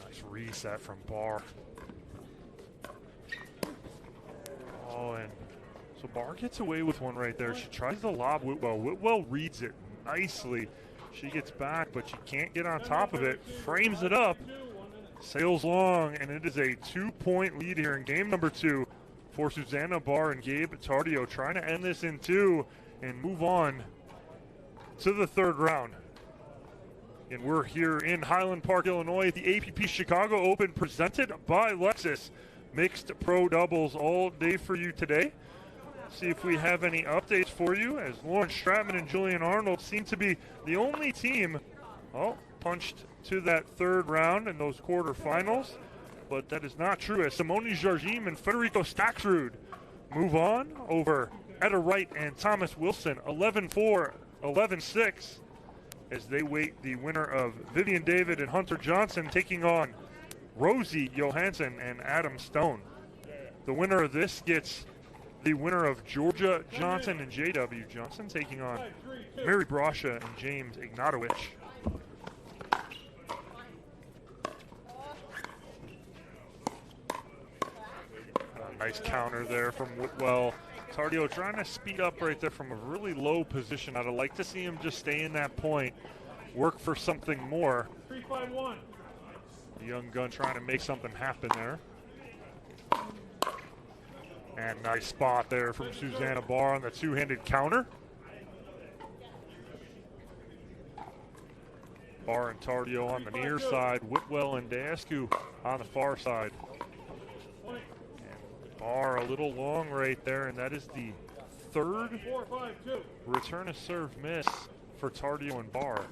Nice reset from Barr. Oh, and so Barr gets away with one right there. She tries to lob Whitwell. Whitwell reads it nicely. She gets back, but she can't get on top of it. Frames it up. Sails long, and it is a 2-point lead here in game number 2 for Susanna Barr and Gabe Tardio, trying to end this in 2 and move on to the third round. And we're here in Highland Park, Illinois at the APP Chicago Open presented by Lexus. Mixed pro doubles all day for you today. see if we have any updates for you, as Lauren Stratman and Julian Arnold seem to be the only team punched to that third round in those quarterfinals. But that is not true, as Simone Jardim and Federico Staxrud move on over Etta Wright and Thomas Wilson, 11-4, 11-6, as they wait the winner of Vivian David and Hunter Johnson taking on Rosie Johansson and Adam Stone. The winner of this gets the winner of Georgia Johnson and J.W. Johnson taking on Mary Brasha and James Ignatowicz. Nice counter there from Whitwell. Tardio trying to speed up right there from a really low position. I'd like to see him just stay in that point, work for something more. 3-5-1. The young gun trying to make something happen there. And nice spot there from Susanna Barr on the two-handed counter. Barr and Tardio on the near side, Whitwell and Dascu on the far side. Barr a little long right there, and that is the third return of serve miss for Tardio and Barr.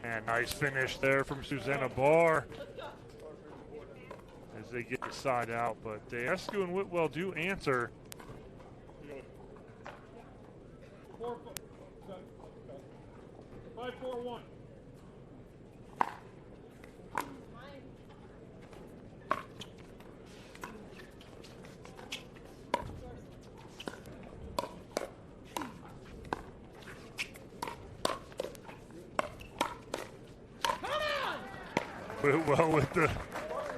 And nice finish there from Susanna Barr as they get the side out, but Dascu and Whitwell do answer. 5-4-1. Whitwell with the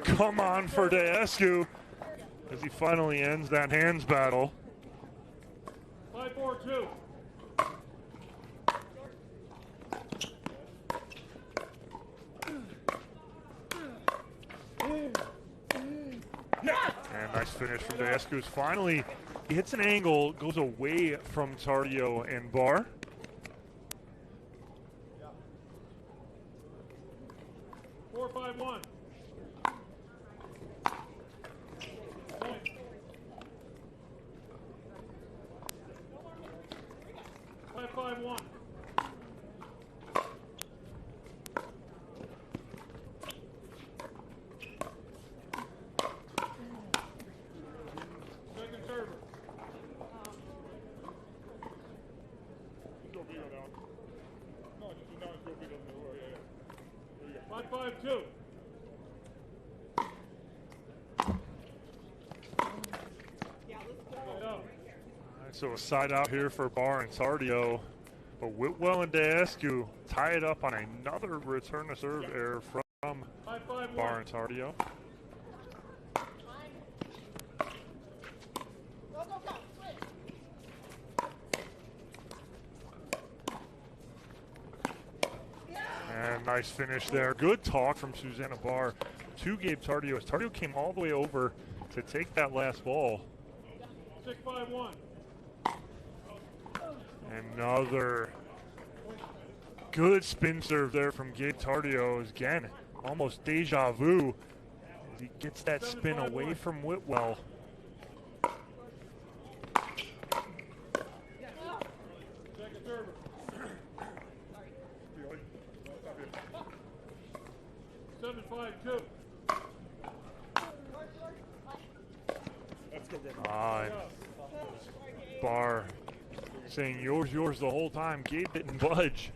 come on for Dascu as he finally ends that hands battle. 5-4-2. And nice finish from Dascu. Finally, he hits an angle, goes away from Tardio and Barr. So a side out here for Barr and Tardio, but Whitwell and Dascu tie it up on another return to serve error from Barr and Tardio. And nice finish there. Good talk from Susanna Barr to Gabe Tardio as Tardio came all the way over to take that last ball. 6-5-1. Another good spin serve there from Gabe Tardio. Again, almost deja vu as he gets that spin away from Whitwell. Second server. 7-5-2. Barr saying yours the whole time. Gabe didn't budge.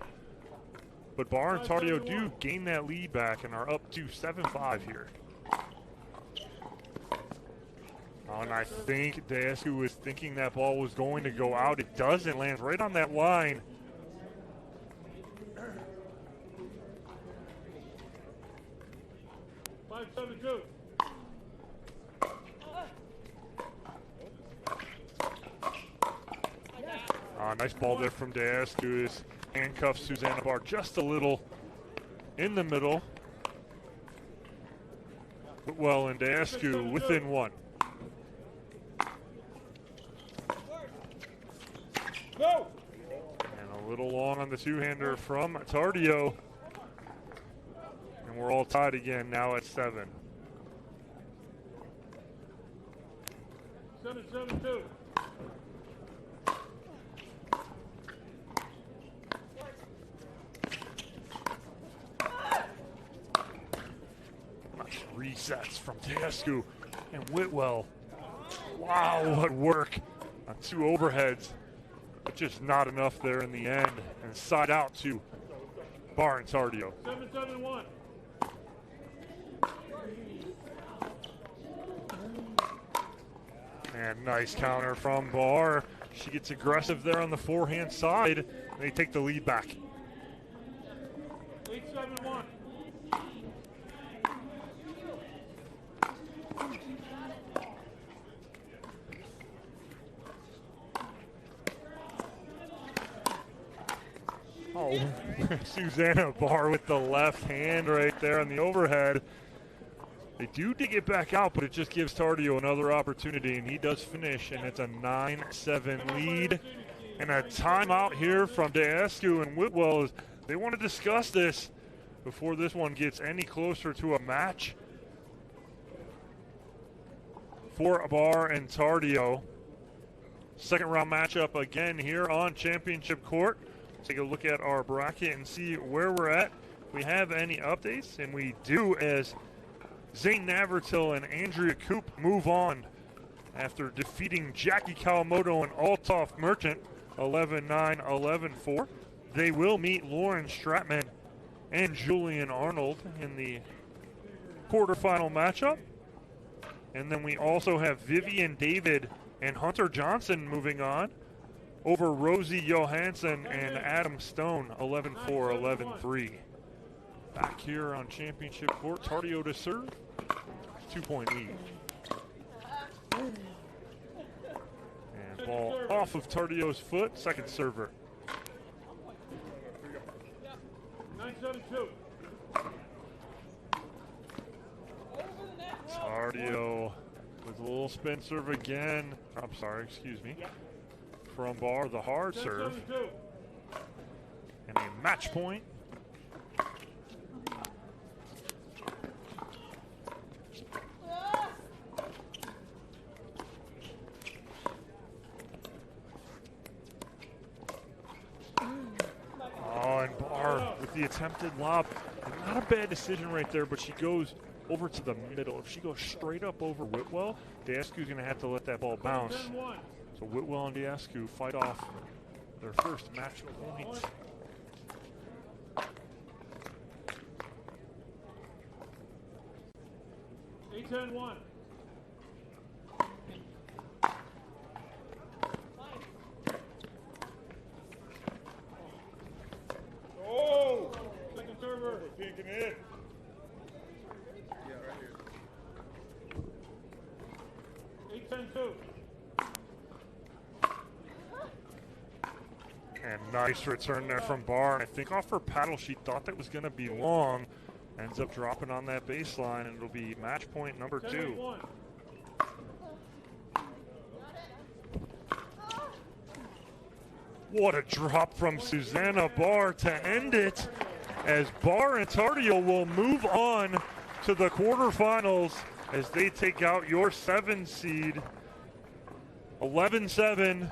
But Barr and Tardio do gain that lead back and are up to 7-5 here. And I think Dascu was thinking that ball was going to go out. It doesn't. Lands right on that line. Nice ball there from Dascu. Handcuffs Susanna Barr just a little in the middle. Whitwell and Dascu within one. Go! And a little long on the two-hander from Tardio. And we're all tied again now at 7. 7-7-2. Nice resets from Teascu and Whitwell. Wow, what work on 2 overheads. But just not enough there in the end. And side out to Barr and Tardio. 7-7-1. And nice counter from Barr. She gets aggressive there on the forehand side. And they take the lead back. 8-7-1. Oh, Susanna Barr with the left hand right there on the overhead. They do dig it back out, but it just gives Tardio another opportunity, and he does finish, and it's a 9-7 lead. And a timeout here from Teascu and Whitwell. As they want to discuss this before this one gets any closer to a match for Barr and Tardio. Second round matchup again here on Championship Court. Take a look at our bracket and see where we're at. If we have any updates, and we do, as Zane Navratil and Andrea Koop move on after defeating Jackie Kawamoto and Althoff Merchant 11-9, 11-4. They will meet Lauren Stratman and Julian Arnold in the quarterfinal matchup. And then we also have Vivian David and Hunter Johnson moving on over Rosie Johansson and Adam Stone, 11-4, 11-3. Back here on Championship Court, Tardio to serve, 2-point lead. And ball off of Tardio's foot, second server. 9-7-2. Tardio with a little spin serve again. I'm sorry, excuse me. From Barr, the hard serve. And a match point. Oh, and Barr with the attempted lob. Not a bad decision right there, but she goes over to the middle. If she goes straight up over Whitwell, Teascu's going to have to let that ball bounce. So Whitwell and Teascu fight off their first match point. Eight, 10-1. Oh! Second server. Peeking in. Yeah, right here. 8-10-2. And nice return there from Barr. And I think off her paddle, she thought that was going to be long. Ends up dropping on that baseline, and it'll be match point number 2. What a drop from Susanna Barr to end it, as Barr and Tardio will move on to the quarterfinals as they take out your 7 seed. 11-7,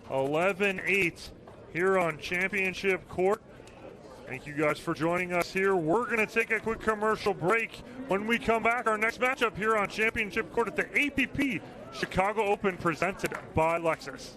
11-8 here on Championship Court. Thank you guys for joining us here. We're going to take a quick commercial break. When we come back, our next matchup here on Championship Court at the APP Chicago Open presented by Lexus.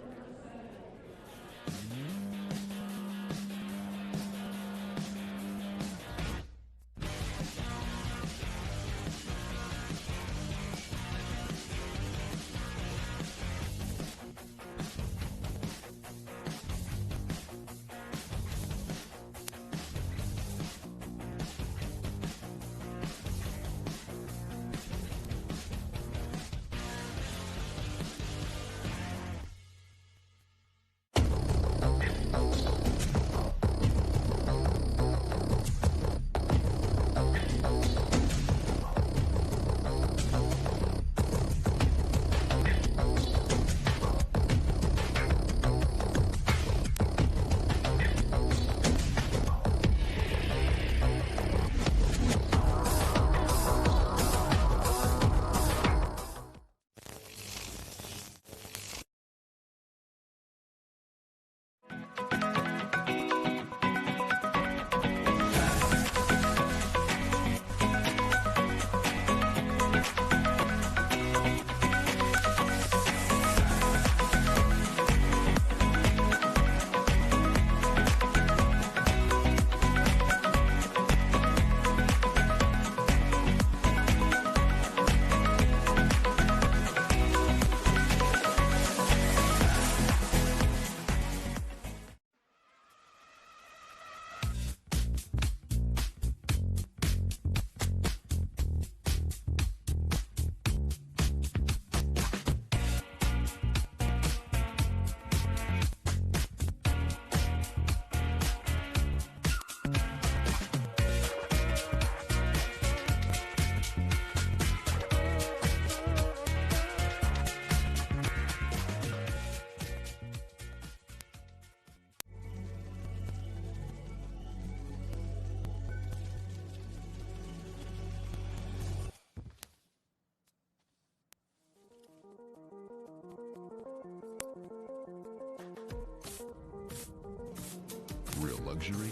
Real luxury,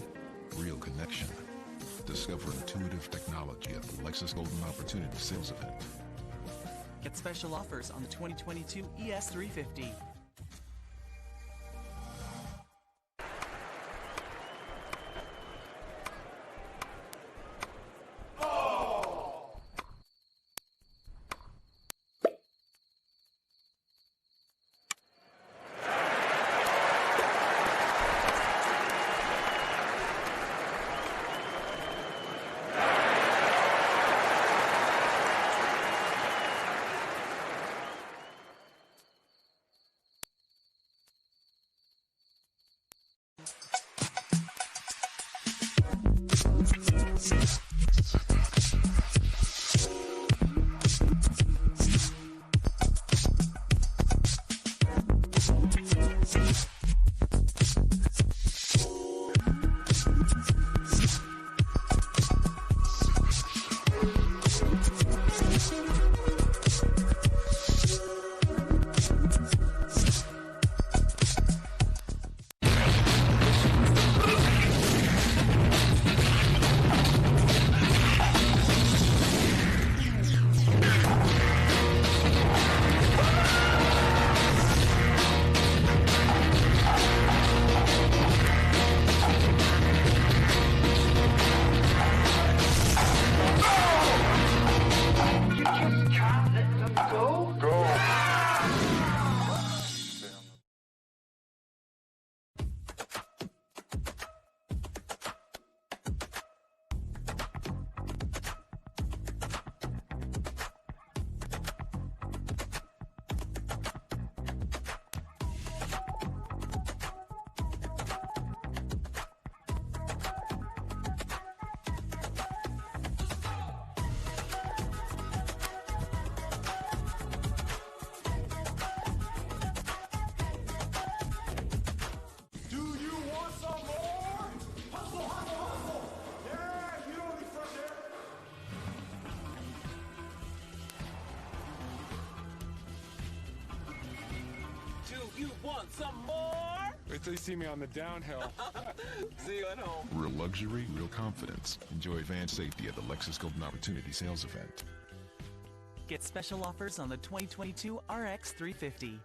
real connection. Discover intuitive technology at the Lexus Golden Opportunity Sales Event. Get special offers on the 2022 ES350. Do you want some more? Wait till you see me on the downhill. See you at home. Real luxury, real confidence. Enjoy advanced safety at the Lexus Golden Opportunity Sales Event. Get special offers on the 2022 RX 350.